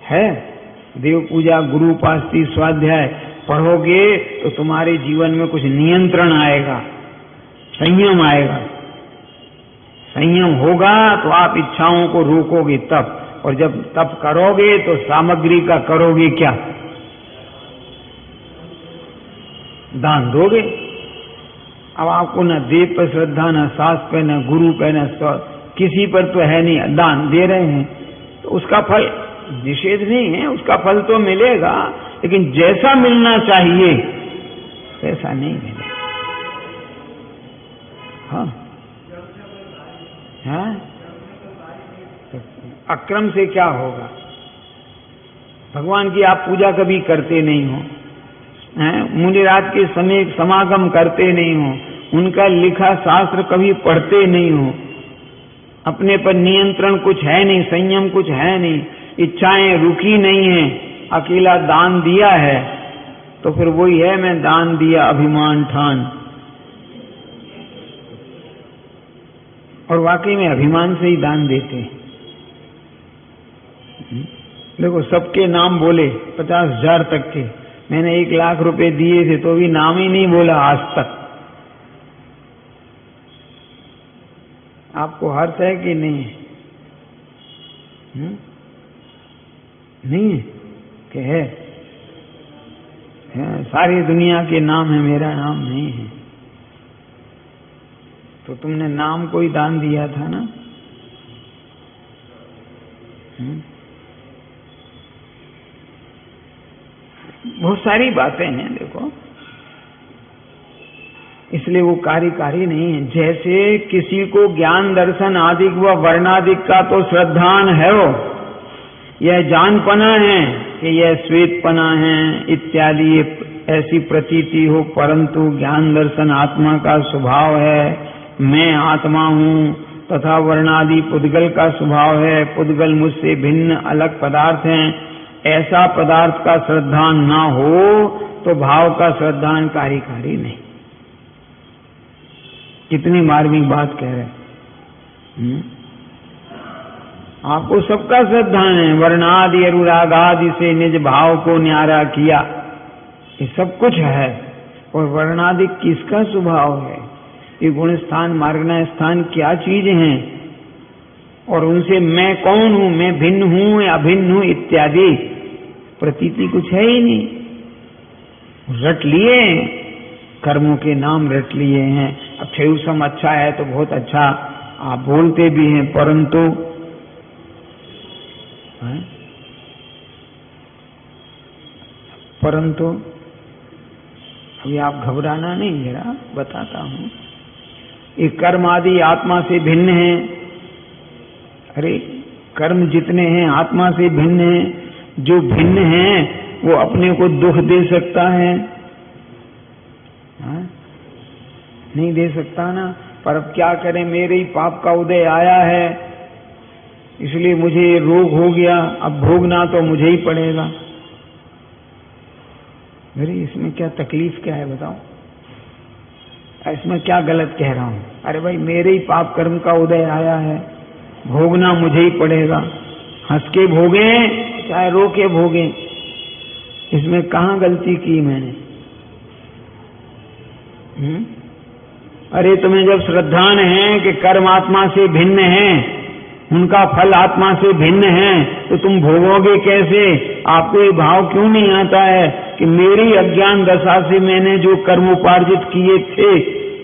[SPEAKER 1] है देव पूजा, गुरु उपासती, स्वाध्याय पढ़ोगे तो तुम्हारे जीवन में कुछ नियंत्रण आएगा, संयम आएगा। संयम होगा तो आप इच्छाओं को रोकोगे तब, और जब तब करोगे तो सामग्री का करोगे क्या? दान दोगे। अब आपको न देव पर श्रद्धा, न शास्त्र पे, न गुरु पे, न किसी पर तो है नहीं, दान दे रहे हैं तो उसका फल निषेध नहीं है, उसका फल तो मिलेगा, लेकिन जैसा मिलना चाहिए वैसा नहीं मिलेगा। हाँ, हाँ? तो अक्रम से क्या होगा? भगवान की आप पूजा कभी करते नहीं हो, मुनिराज के समय समागम करते नहीं हो, उनका लिखा शास्त्र कभी पढ़ते नहीं हो, अपने पर नियंत्रण कुछ है नहीं, संयम कुछ है नहीं, इच्छाएं रुकी नहीं है, अकेला दान दिया है, तो फिर वही है मैं दान दिया अभिमान ठान। और वाकई में अभिमान से ही दान देते हैं। देखो, सबके नाम बोले 50,000 तक के, मैंने 1 लाख रुपए दिए थे तो भी नाम ही नहीं बोला आज तक। आपको हर्ष है कि नहीं? नहीं कि है? सारी दुनिया के नाम है, मेरा नाम नहीं है। तो तुमने नाम को ही दान दिया था ना। बहुत सारी बातें हैं देखो, इसलिए वो कार्यकारी नहीं है। जैसे किसी को ज्ञान दर्शन आदि व वर्णादिक का तो श्रद्धान है, वो यह जानपना है कि यह श्वेतपना है इत्यादि, ऐसी प्रतीति हो, परंतु ज्ञान दर्शन आत्मा का स्वभाव है, मैं आत्मा हूँ, तथा वर्णादि पुद्गल का स्वभाव है, पुद्गल मुझसे भिन्न अलग पदार्थ हैं, ऐसा पदार्थ का श्रद्धान ना हो तो भाव का श्रद्धान कार्यकारी नहीं। कितनी मार्मिक बात कह रहे। आपको सबका श्रद्धान है, वर्णादि अनुरागादि से निज भाव को न्यारा किया, ये सब कुछ है। और वर्णादि किसका स्वभाव है? ये गुण स्थान, मार्गना स्थान क्या चीज हैं, और उनसे मैं कौन हूं, मैं भिन्न हूं या अभिन्न हूं इत्यादि, प्रतीति कुछ है ही नहीं। रट लिए कर्मों के नाम, रट लिए हैं। अब ठेऊसम अच्छा है तो बहुत अच्छा आप बोलते भी हैं, परंतु अभी आप घबराना नहीं, जरा बताता हूं। ये कर्म आदि आत्मा से भिन्न है। अरे कर्म जितने हैं आत्मा से भिन्न हैं। जो भिन्न हैं वो अपने को दुख दे सकता है? नहीं दे सकता ना। पर अब क्या करें, मेरे ही पाप का उदय आया है, इसलिए मुझे ये रोग हो गया, अब भोगना तो मुझे ही पड़ेगा। अरे इसमें क्या तकलीफ क्या है बताओ? इसमें क्या गलत कह रहा हूं? अरे भाई मेरे ही पाप कर्म का उदय आया है, भोगना मुझे ही पड़ेगा। हंस के भोगे चाहे रो के भोगे, इसमें कहां गलती की मैंने? अरे तुम्हें जब श्रद्धान है कि कर्म आत्मा से भिन्न है, उनका फल आत्मा से भिन्न है, तो तुम भोगोगे कैसे? आपको ये भाव क्यों नहीं आता है कि मेरी अज्ञान दशा से मैंने जो कर्म उपार्जित किए थे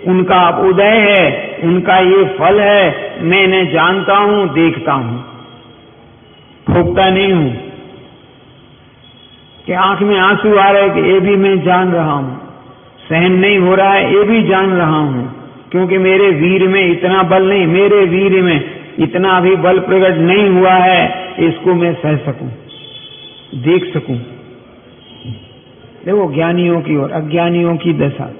[SPEAKER 1] उनका उदय है, उनका ये फल है, मैं इन्हें जानता हूं, देखता हूं, भोगता नहीं हूं। कि आंख में आंसू आ रहे कि ये भी मैं जान रहा हूं, सहन नहीं हो रहा है ये भी जान रहा हूं, क्योंकि मेरे वीर में इतना बल नहीं, मेरे वीर में इतना भी बल प्रकट नहीं हुआ है, इसको मैं सह सकूं, देख सकूं। देखो ज्ञानियों की और अज्ञानियों की दशा।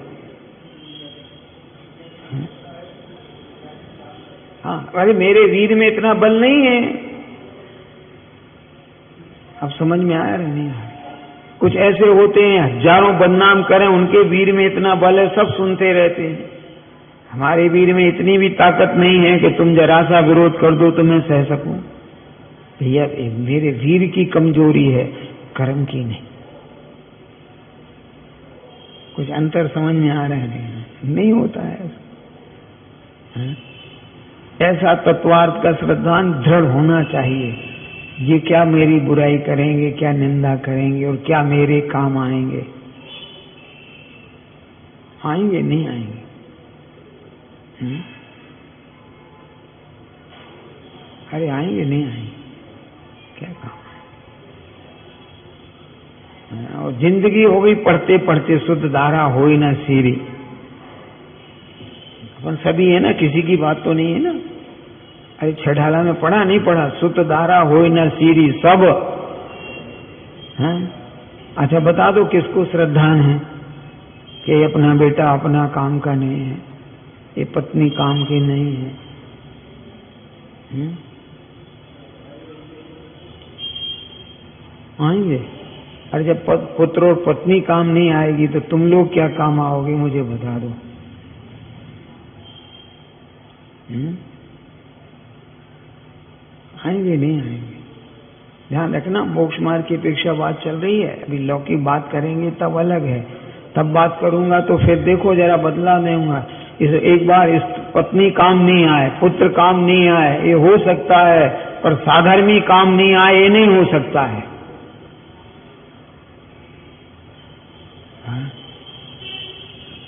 [SPEAKER 1] हाँ, अरे मेरे वीर में इतना बल नहीं है। अब समझ में आया नहीं आया? कुछ ऐसे होते हैं हजारों बदनाम करें, उनके वीर में इतना बल है, सब सुनते रहते हैं। हमारे वीर में इतनी भी ताकत नहीं है कि तुम जरा सा विरोध कर दो तो मैं सह सकूं। भैया मेरे वीर की कमजोरी है, कर्म की नहीं। कुछ अंतर समझ में आ रहा है? नहीं होता है ऐसा। तत्वार्थ का श्रद्धान दृढ़ होना चाहिए। ये क्या मेरी बुराई करेंगे, क्या निंदा करेंगे और क्या मेरे काम आएंगे? आएंगे नहीं आएंगे? अरे आएंगे नहीं आएंगे? क्या काम? और जिंदगी हो गई पढ़ते पढ़ते शुद्ध धारा हो ही ना सीरी। अपन सभी है ना, किसी की बात तो नहीं है ना। अरे छठाला में पढ़ा नहीं पढ़ा, शुद्ध धारा हो ही ना सीरी सब है। अच्छा बता दो किसको श्रद्धान है कि अपना बेटा अपना काम का नहीं है, ये पत्नी काम की नहीं है। आएंगे? अरे जब पुत्र और पत्नी काम नहीं आएगी तो तुम लोग क्या काम आओगे, मुझे बता दो। आएंगे नहीं आएंगे? ध्यान रखना, मोक्ष मार्ग की अपेक्षा बात चल रही है। अभी लौकिक बात करेंगे तब अलग है, तब बात करूंगा तो फिर देखो जरा बदला दूंगा। एक बार इस पत्नी काम नहीं आए, पुत्र काम नहीं आए, ये हो सकता है, पर साधर्मी काम नहीं आए ये नहीं हो सकता है।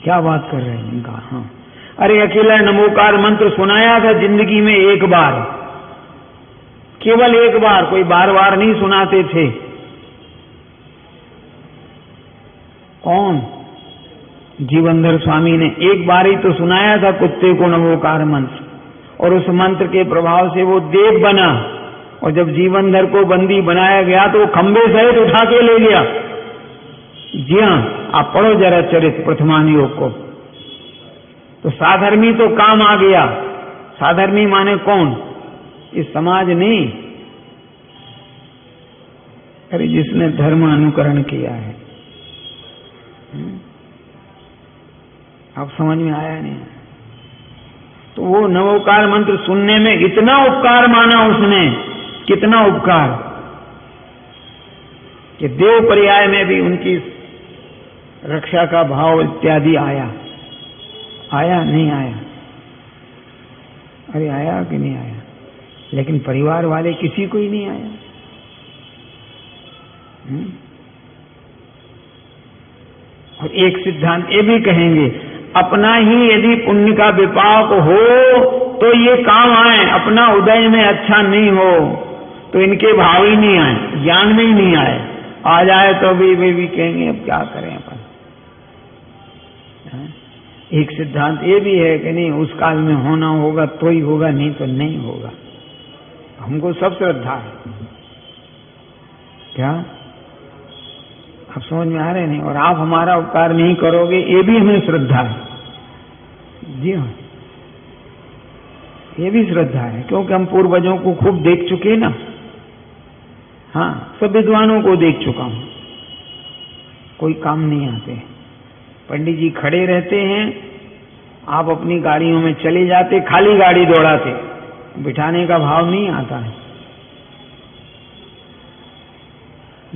[SPEAKER 1] क्या बात कर रहे हैं इनका? हाँ, अरे अकेला नमोकार मंत्र सुनाया था जिंदगी में एक बार, केवल एक बार, कोई बार बार नहीं सुनाते थे। कौन? जीवनधर स्वामी ने एक बार ही तो सुनाया था कुत्ते को नमोकार मंत्र, और उस मंत्र के प्रभाव से वो देव बना। और जब जीवनधर को बंदी बनाया गया तो वो खंबे सहित उठा के ले गया। जी हाँ, आप पढ़ो जरा चरित्र प्रथमान योग को, तो साधर्मी तो काम आ गया। साधर्मी माने कौन? इस समाज नहीं, अरे जिसने धर्म अनुकरण किया है। आप समझ में आया नहीं? तो वो नवोकार मंत्र सुनने में इतना उपकार माना उसने, कितना उपकार, कि देव पर्याय में भी उनकी रक्षा का भाव इत्यादि आया। आया नहीं आया? अरे आया कि नहीं आया? लेकिन परिवार वाले किसी को ही नहीं आया। और एक सिद्धांत ये भी कहेंगे, अपना ही यदि पुण्य का विपाक हो तो ये काम आए, अपना उदय में अच्छा नहीं हो तो इनके भाव ही नहीं आए, ज्ञान में ही नहीं आए। आ जाए तो भी कहेंगे अब क्या करें अपन। एक सिद्धांत ये भी है कि नहीं, उस काल में होना होगा तो ही होगा, नहीं तो नहीं होगा। हमको सब श्रद्धा है। क्या आप समझ में आ रहे नहीं? और आप हमारा उपकार नहीं करोगे ये भी हमें श्रद्धा है। जी हाँ, ये भी श्रद्धा है, क्योंकि हम पूर्वजों को खूब देख चुके ना। हाँ, सब विद्वानों को देख चुका हूं, कोई काम नहीं आते। पंडित जी खड़े रहते हैं, आप अपनी गाड़ियों में चले जाते, खाली गाड़ी दौड़ाते, बिठाने का भाव नहीं आता है,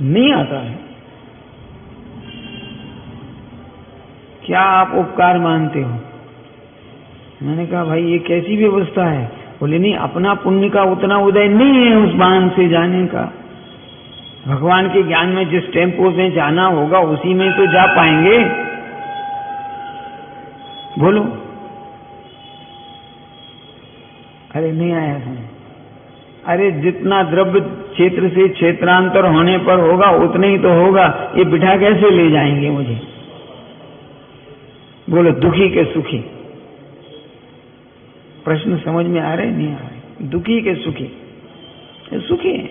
[SPEAKER 1] नहीं आता है। क्या आप उपकार मानते हो? मैंने कहा भाई ये कैसी व्यवस्था है? बोले नहीं, अपना पुण्य का उतना उदय नहीं है उस बांध से जाने का। भगवान के ज्ञान में जिस टेम्पो से जाना होगा उसी में तो जा पाएंगे। बोलो, अरे नहीं आया है। अरे जितना द्रव्य क्षेत्र से क्षेत्रांतर होने पर होगा उतना ही तो होगा, ये बिठा कैसे ले जाएंगे मुझे? बोलो, दुखी के सुखी? प्रश्न समझ में आ रहे नहीं आ रहे? दुखी के सुखी? सुखी है।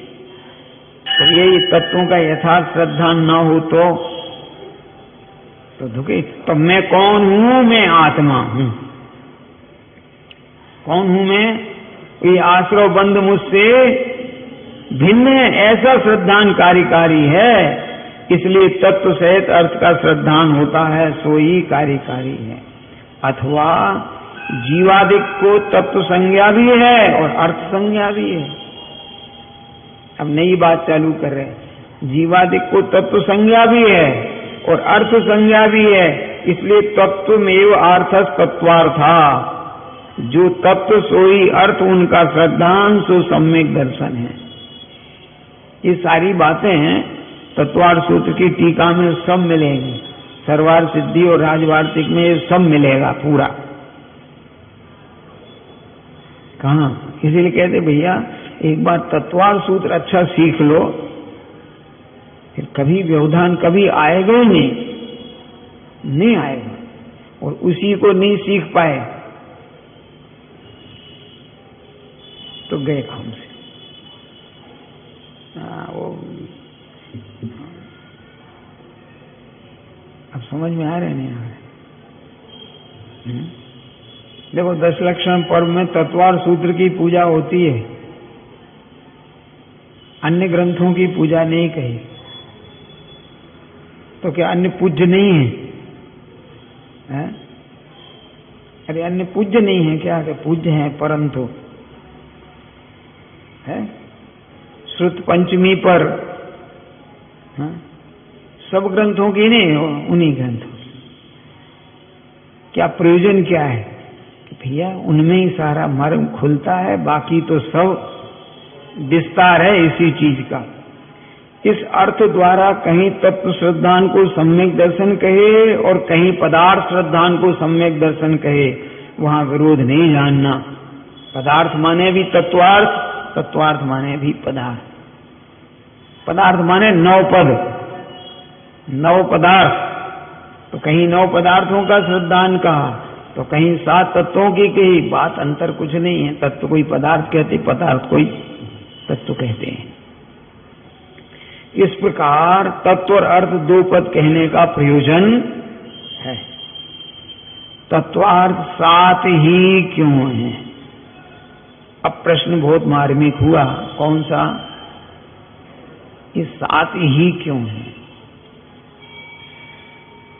[SPEAKER 1] तो यही तत्वों का यथार्थ श्रद्धा न हो तो दुखी। तो मैं कौन हूं? मैं आत्मा हूं। कौन हूं मैं? ये आश्रव बंध मुझसे भिन्न है, ऐसा श्रद्धान कार्यकारी है। इसलिए तत्व सहित अर्थ का श्रद्धान होता है, सो ही कार्यकारी है। अथवा जीवादिक को तत्व संज्ञा भी है और अर्थ संज्ञा भी है। अब नई बात चालू कर रहे हैं। जीवादिक को तत्व संज्ञा भी है और अर्थ संज्ञा भी है। इसलिए तत्वमेव अर्थस तत्वार्था, जो तत्व सोई अर्थ, उनका श्रद्धान सो सम्यक दर्शन है। ये सारी बातें हैं तत्वार्थ सूत्र की टीका में सब मिलेंगी। सर्वार सिद्धि और राजवार्तिक में ये सब मिलेगा पूरा। कहाँ? इसीलिए कहते भैया एक बार तत्वार्थ सूत्र अच्छा सीख लो, फिर कभी व्यवधान कभी आएगा ही नहीं आएगा। और उसी को नहीं सीख पाए तो गए काम से। वो अब समझ में आ रहे नहीं आ रहे? देखो, 10 लक्षण पर्व में तत्वार्थ सूत्र की पूजा होती है, अन्य ग्रंथों की पूजा नहीं कही। तो क्या अन्य पूज्य नहीं है? अरे अन्य पूज्य नहीं है क्या? पूज्य है, परंतु है श्रुत पंचमी पर सब ग्रंथों की नहीं, उन्हीं ग्रंथों। क्या प्रयोजन क्या है? कि भैया उनमें ही सारा मर्म खुलता है, बाकी तो सब विस्तार है इसी चीज का। इस अर्थ द्वारा कहीं तत्व श्रद्धान को सम्यक दर्शन कहे और कहीं पदार्थ श्रद्धान को सम्यक दर्शन कहे, वहां विरोध नहीं जानना। पदार्थ माने भी तत्वार्थ, तत्वार्थ माने भी पदार्थ। पदार्थ माने 9 पद, 9 पदार्थ। तो कहीं 9 पदार्थों का श्रद्धान कहा, तो कहीं 7 तत्वों की कही। बात अंतर कुछ नहीं है। तत्व कोई पदार्थ कहते, पदार्थ कोई तत्व कहते हैं। इस प्रकार तत्व और अर्थ 2 पद कहने का प्रयोजन है। तत्वार्थ 7 ही क्यों है? अब प्रश्न बहुत मार्मिक हुआ। कौन सा? ये 7 ही क्यों है?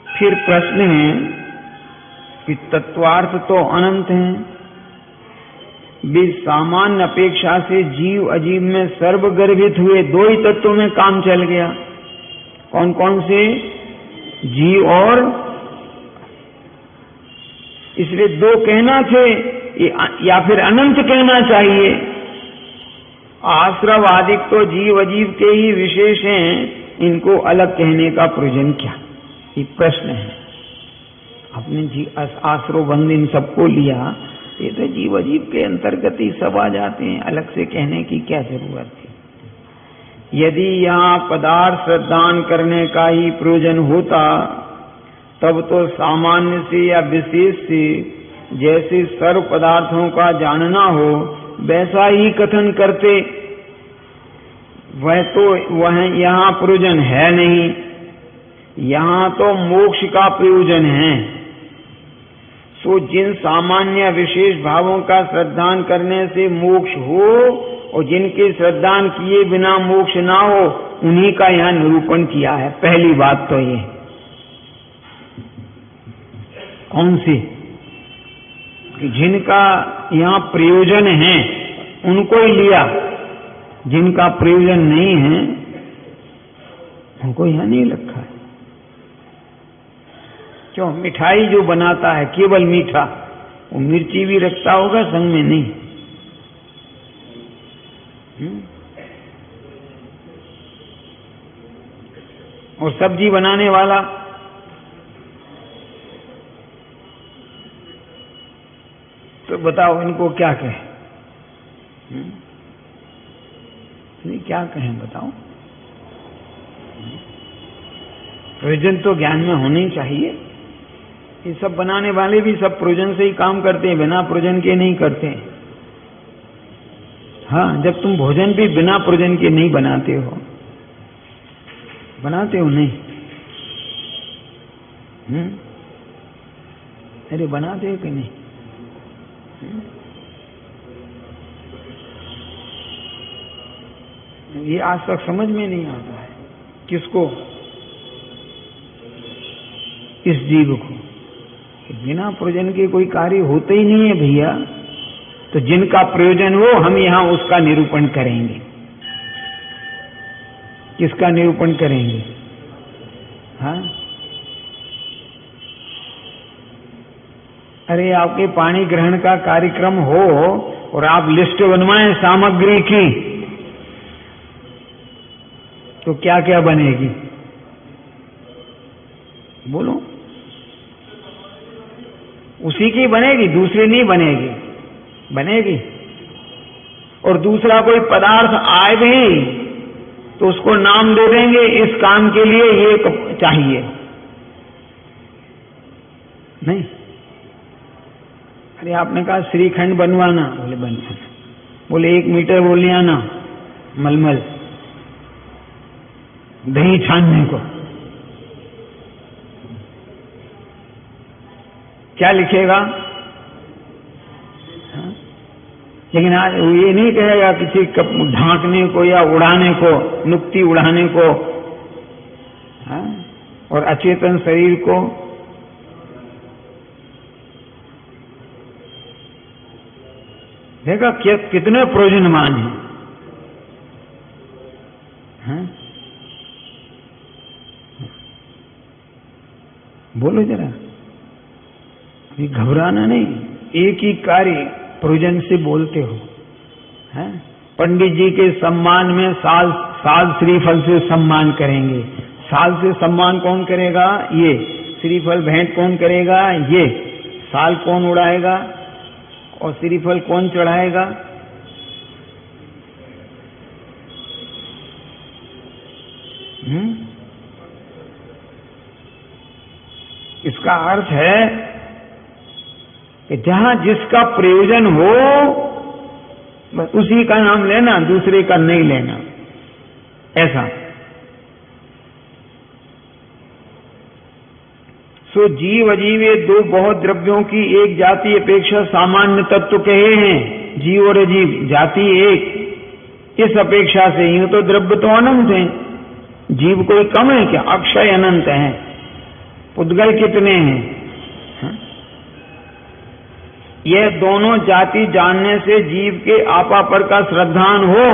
[SPEAKER 1] फिर प्रश्न है कि तत्वार्थ तो अनंत हैं, वे सामान्य अपेक्षा से जीव अजीव में सर्वगर्भित हुए। 2 ही तत्वों में काम चल गया। कौन कौन से? जीव और। इसलिए 2 कहना थे या फिर अनंत कहना चाहिए? आश्रव आदिक तो जीव अजीव के ही विशेष हैं, इनको अलग कहने का प्रयोजन क्या? ये प्रश्न है। आपने आश्रव बंद इन सबको लिया, ये तो जीव अजीव के अंतर्गत ही सब आ जाते हैं, अलग से कहने की क्या जरूरत थी? यदि यहाँ पदार्थ श्रद्धान करने का ही प्रयोजन होता, तब तो सामान्य से या विशेष से जैसे सर्व पदार्थों का जानना हो वैसा ही कथन करते। वह यहाँ प्रयोजन है नहीं, यहाँ तो मोक्ष का प्रयोजन है। सो जिन सामान्य विशेष भावों का श्रद्धान करने से मोक्ष हो और जिनके श्रद्धान किए बिना मोक्ष ना हो, उन्हीं का यहाँ निरूपण किया है। पहली बात तो ये कौन सी कि जिनका यहाँ प्रयोजन है उनको ही लिया, जिनका प्रयोजन नहीं है उनको यहाँ नहीं रखा है। क्यों? मिठाई जो बनाता है केवल मीठा, वो मिर्ची भी रखता होगा संग में? नहीं। और सब्जी बनाने वाला तो बताओ इनको क्या कहें? नहीं, क्या कहें बताओ? प्रयोजन तो ज्ञान में होना ही चाहिए। ये सब बनाने वाले भी सब प्रयोजन से ही काम करते हैं, बिना प्रयोजन के नहीं करते हैं। हाँ, जब तुम भोजन भी बिना प्रयोजन के नहीं बनाते हो, बनाते हो नहीं? अरे बनाते हो कि नहीं? ये आज तक समझ में नहीं आता है। किसको? इस जीव को। बिना प्रयोजन के कोई कार्य होते ही नहीं है भैया। तो जिनका प्रयोजन हो हम यहां उसका निरूपण करेंगे। किसका निरूपण करेंगे? हाँ, अरे आपके पानी ग्रहण का कार्यक्रम हो और आप लिस्ट बनवाएं सामग्री की, तो क्या क्या बनेगी? बोलो। उसी की बनेगी, दूसरी नहीं बनेगी? बनेगी। और दूसरा कोई पदार्थ आए भी तो उसको नाम दे देंगे, इस काम के लिए ये चाहिए। नहीं? अरे आपने कहा श्रीखंड बनवाना, बोले बनवाना। बोले 1 मीटर वो ले आना मलमल दही छानने को। क्या लिखेगा? हाँ? लेकिन आज ये नहीं कहेगा किसी ढांकने को या उड़ाने को, नुक्ति उड़ाने को। हाँ? और अचेतन शरीर को देखा कितने प्रयोजनवान हैं। हाँ? बोलो जरा, घबराना नहीं। एक ही कार्य प्रयोजन से बोलते हो। हैं? पंडित जी के सम्मान में साल श्रीफल से सम्मान करेंगे। साल से सम्मान कौन करेगा? ये। श्रीफल भेंट कौन करेगा? ये। साल कौन उड़ाएगा और श्रीफल कौन चढ़ाएगा? इसका अर्थ है कि जहां जिसका प्रयोजन हो बस उसी का नाम लेना, दूसरे का नहीं लेना। ऐसा। सो जीव अजीव ये 2 बहुत द्रव्यों की एक जाति अपेक्षा सामान्य तत्व कहे हैं। जीव और अजीव जाति एक। इस अपेक्षा से यूं तो द्रव्य तो अनंत है, जीव कोई कम है क्या? अक्षय अनंत है। पुद्गल कितने हैं? यह दोनों जाति जानने से जीव के आपा पर का श्रद्धान हो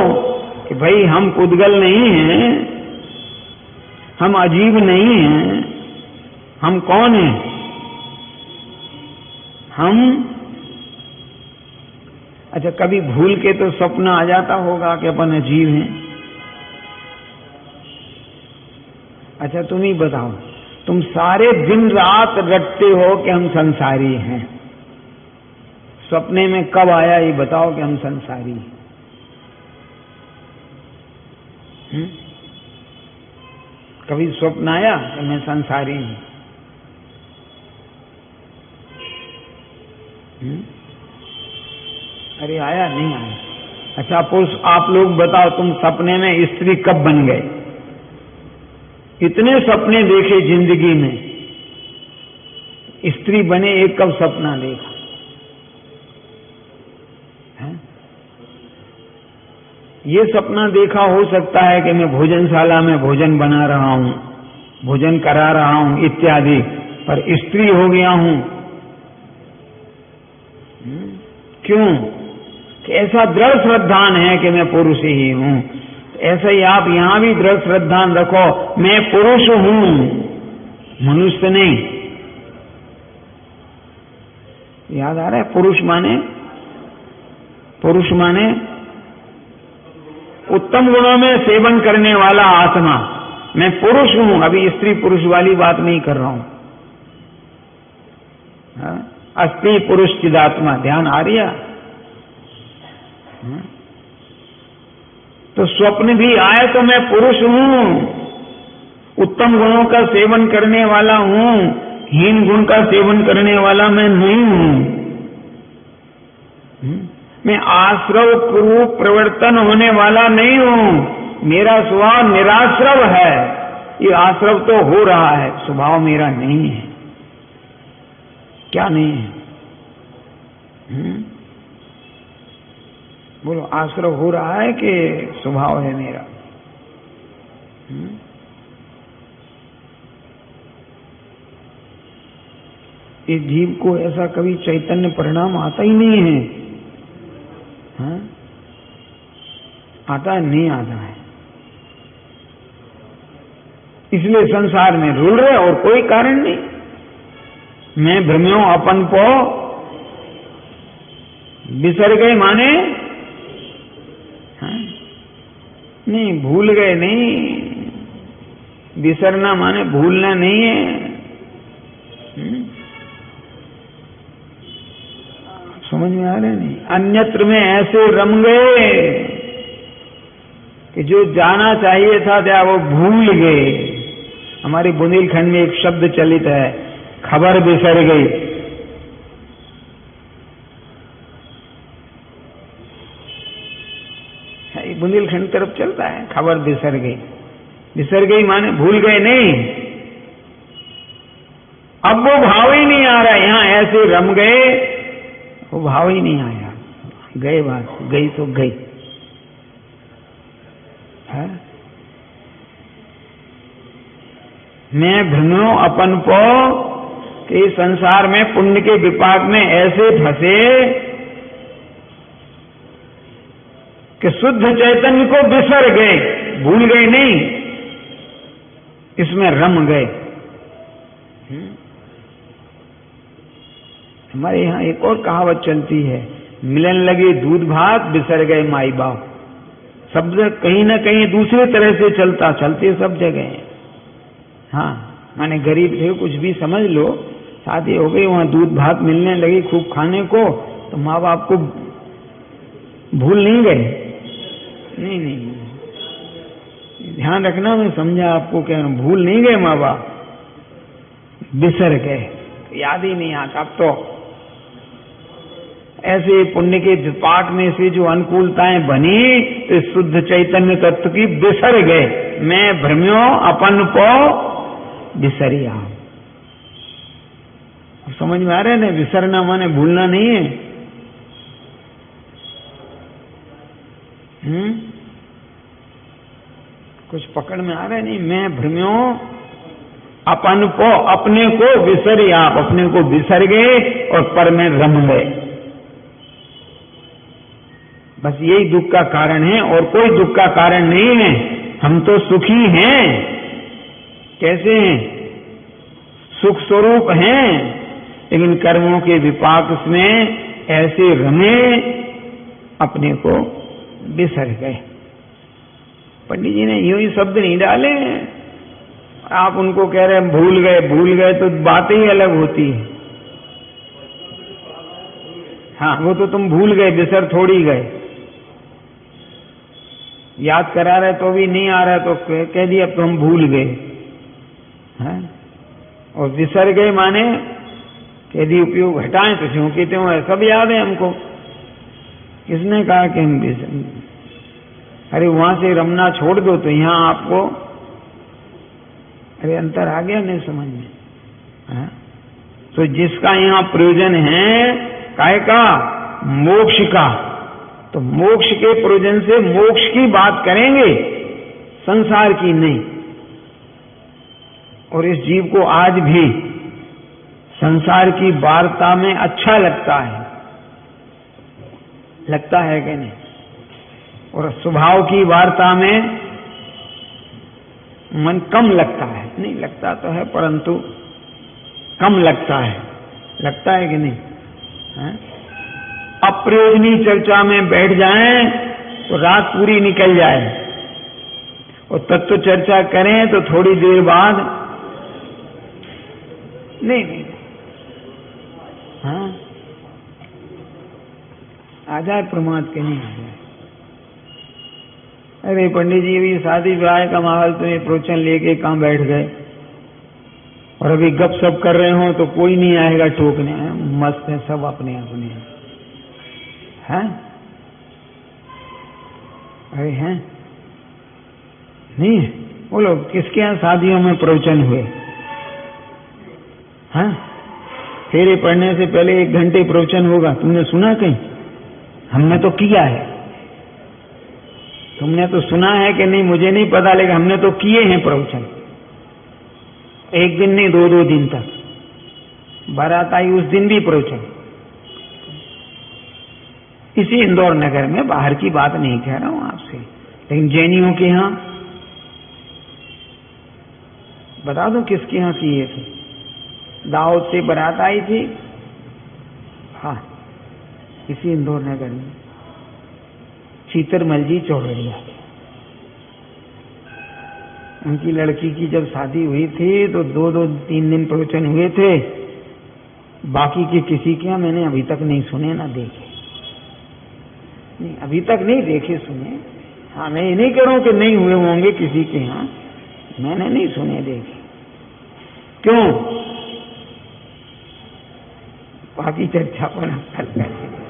[SPEAKER 1] कि भाई हम पुद्गल नहीं हैं, हम अजीब नहीं हैं, हम कौन हैं? हम अच्छा, कभी भूल के तो स्वप्न आ जाता होगा कि अपन अजीब हैं। अच्छा, तुम ही बताओ, तुम सारे दिन रात रटते हो कि हम संसारी हैं, सपने में कब आया ये बताओ कि हम संसारी हैं? कभी स्वप्न आया कि मैं संसारी हूं? अरे आया नहीं आया? अच्छा, पुरुष आप लोग बताओ, तुम सपने में स्त्री कब बन गए? इतने सपने देखे जिंदगी में, स्त्री बने एक कब सपना देखा है? ये सपना देखा हो सकता है कि मैं भोजनशाला में भोजन बना रहा हूं, भोजन करा रहा हूं इत्यादि, पर स्त्री हो गया हूं। क्यों? कि ऐसा दृढ़ श्रद्धान है कि मैं पुरुष ही हूं। ऐसा ही आप यहां भी दृढ़ श्रद्धान रखो, मैं पुरुष हूं, मनुष्य नहीं। याद आ रहा है? पुरुष माने उत्तम गुणों में सेवन करने वाला आत्मा। मैं पुरुष हूं, अभी स्त्री पुरुष वाली बात नहीं कर रहा हूं। अस्ति पुरुष चिदात्मा, ध्यान आ रही है? तो स्वप्न भी आए तो मैं पुरुष हूं, उत्तम गुणों का सेवन करने वाला हूं, हीन गुण का सेवन करने वाला मैं नहीं हूं। मैं आश्रव पूर्व प्रवर्तन होने वाला नहीं हूं। मेरा स्वभाव निराश्रव है। ये आश्रव तो हो रहा है, स्वभाव मेरा नहीं है। क्या नहीं है? बोलो, आश्रव हो रहा है कि स्वभाव है मेरा? इस जीव को ऐसा कभी चैतन्य परिणाम आता ही नहीं है। हाँ? आता नहीं आता है, इसलिए संसार में रुल रहे और कोई कारण नहीं। मैं भ्रम्यो अपन को बिसर गए माने हाँ? नहीं, भूल गए नहीं। बिसरना माने भूलना नहीं है। समझ में आ रहे नहीं? अन्यत्र में ऐसे रम गए कि जो जाना चाहिए था क्या वो भूल गए। हमारे बुंदेलखंड में एक शब्द चलित है, खबर बिसर गई। बुंदेलखंड तरफ चलता है, खबर बिसर गई। बिसर गई माने भूल गए नहीं, अब वो भाव ही नहीं आ रहा। यहां ऐसे रम गए, वो भाव ही नहीं आया। गए, बात गई तो गई है? मैं भ्रम्यो अपन को कि संसार में पुण्य के विपाक में ऐसे फंसे कि शुद्ध चैतन्य को बिसर गए, भूल गए नहीं, इसमें रम गए। हमारे यहां एक और कहावत चलती है, मिलन लगे दूध भात बिसर गए माई बाप। शब्द कहीं ना कहीं दूसरे तरह से चलते सब जगह है। हाँ, माने गरीब थे, कुछ भी समझ लो, शादी हो गई, वहां दूध भात मिलने लगी खूब खाने को, तो माँ बाप को भूल नहीं गए। नहीं, ध्यान रखना, मैं समझा आपको कह रहा हूं, भूल नहीं गए माँ बाप, बिसर गए, याद ही नहीं आता। अब तो ऐसे पुण्य के विपाक में से जो अनुकूलताएं बनी, तो शुद्ध चैतन्य तत्व की बिसर गए। मैं भ्रम्यो अपन को बिसरिया। समझ में आ रहा है ना? बिसरना माने भूलना नहीं है। कुछ पकड़ में आ रहा है? नहीं, मैं भ्रम्यो अपन को, अपने को बिसरिया, आप अपने को बिसर गए और पर में रम गए। बस यही दुख का कारण है और कोई दुख का कारण नहीं है। हम तो सुखी हैं। कैसे हैं? सुख स्वरूप हैं, लेकिन कर्मों के विपाक में ऐसे रमे अपने को बिसर गए। पंडित जी ने यूं ही शब्द नहीं डाले, आप उनको कह रहे हैं भूल गए तो बातें ही अलग होती है। हाँ, वो तो तुम भूल गए, बिसर थोड़ी गए। याद करा रहे तो भी नहीं आ रहा तो कह दिया अब तो हम भूल गए हैं। और बिसर गए माने कह दी उपयोग हटाएं तो क्यों कहते हो सब याद है हमको। किसने कहा कि हम बिसर, अरे वहां से रमना छोड़ दो तो यहां आपको, अरे अंतर आ गया नहीं समझ में है? तो जिसका यहां प्रयोजन है काय का, मोक्ष का, तो मोक्ष के प्रयोजन से मोक्ष की बात करेंगे, संसार की नहीं। और इस जीव को आज भी संसार की वार्ता में अच्छा लगता है कि नहीं? और स्वभाव की वार्ता में मन कम लगता है, नहीं लगता तो है परंतु कम लगता है कि नहीं है? अप्रयोजनीय चर्चा में बैठ जाएं तो रात पूरी निकल जाए, और तत्व चर्चा करें तो थोड़ी देर बाद नहीं हाँ आ जाए प्रमाद के नहीं आ जाए। अरे पंडित जी अभी शादी विवाह का माहौल, तो ये प्रवचन लेके कहाँ बैठ गए और अभी गप सप कर रहे हो तो कोई नहीं आएगा टोकने, मस्त है सब अपने अपने हैं। अरे हैं नहीं, बोलो किसके यहाँ शादियों में प्रवचन हुए हैं? फेरे पढ़ने से पहले 1 घंटे प्रवचन होगा, तुमने सुना कहीं? हमने तो किया है, तुमने तो सुना है कि नहीं मुझे नहीं पता, लेकिन हमने तो किए हैं प्रवचन। 1 दिन नहीं 2-2 दिन तक बारात आई, उस दिन भी प्रवचन। इसी इंदौर नगर में, बाहर की बात नहीं कह रहा हूं आपसे, लेकिन जैनियों के यहां बता दूं किसके यहां किए थे। दाऊद से बारात आई थी, हाँ इसी इंदौर नगर में, चीतरमल जी चौड़रिया, उनकी लड़की की जब शादी हुई थी तो 2-3 दिन प्रवचन हुए थे। बाकी के किसी के यहाँ मैंने अभी तक नहीं सुने ना देखे, नहीं अभी तक नहीं देखे सुने। हाँ मैं ये नहीं कह रहा हूं कि नहीं हुए होंगे किसी के यहाँ, मैंने नहीं सुने देखे। क्यों? बाकी चर्चा पर कल करेंगे।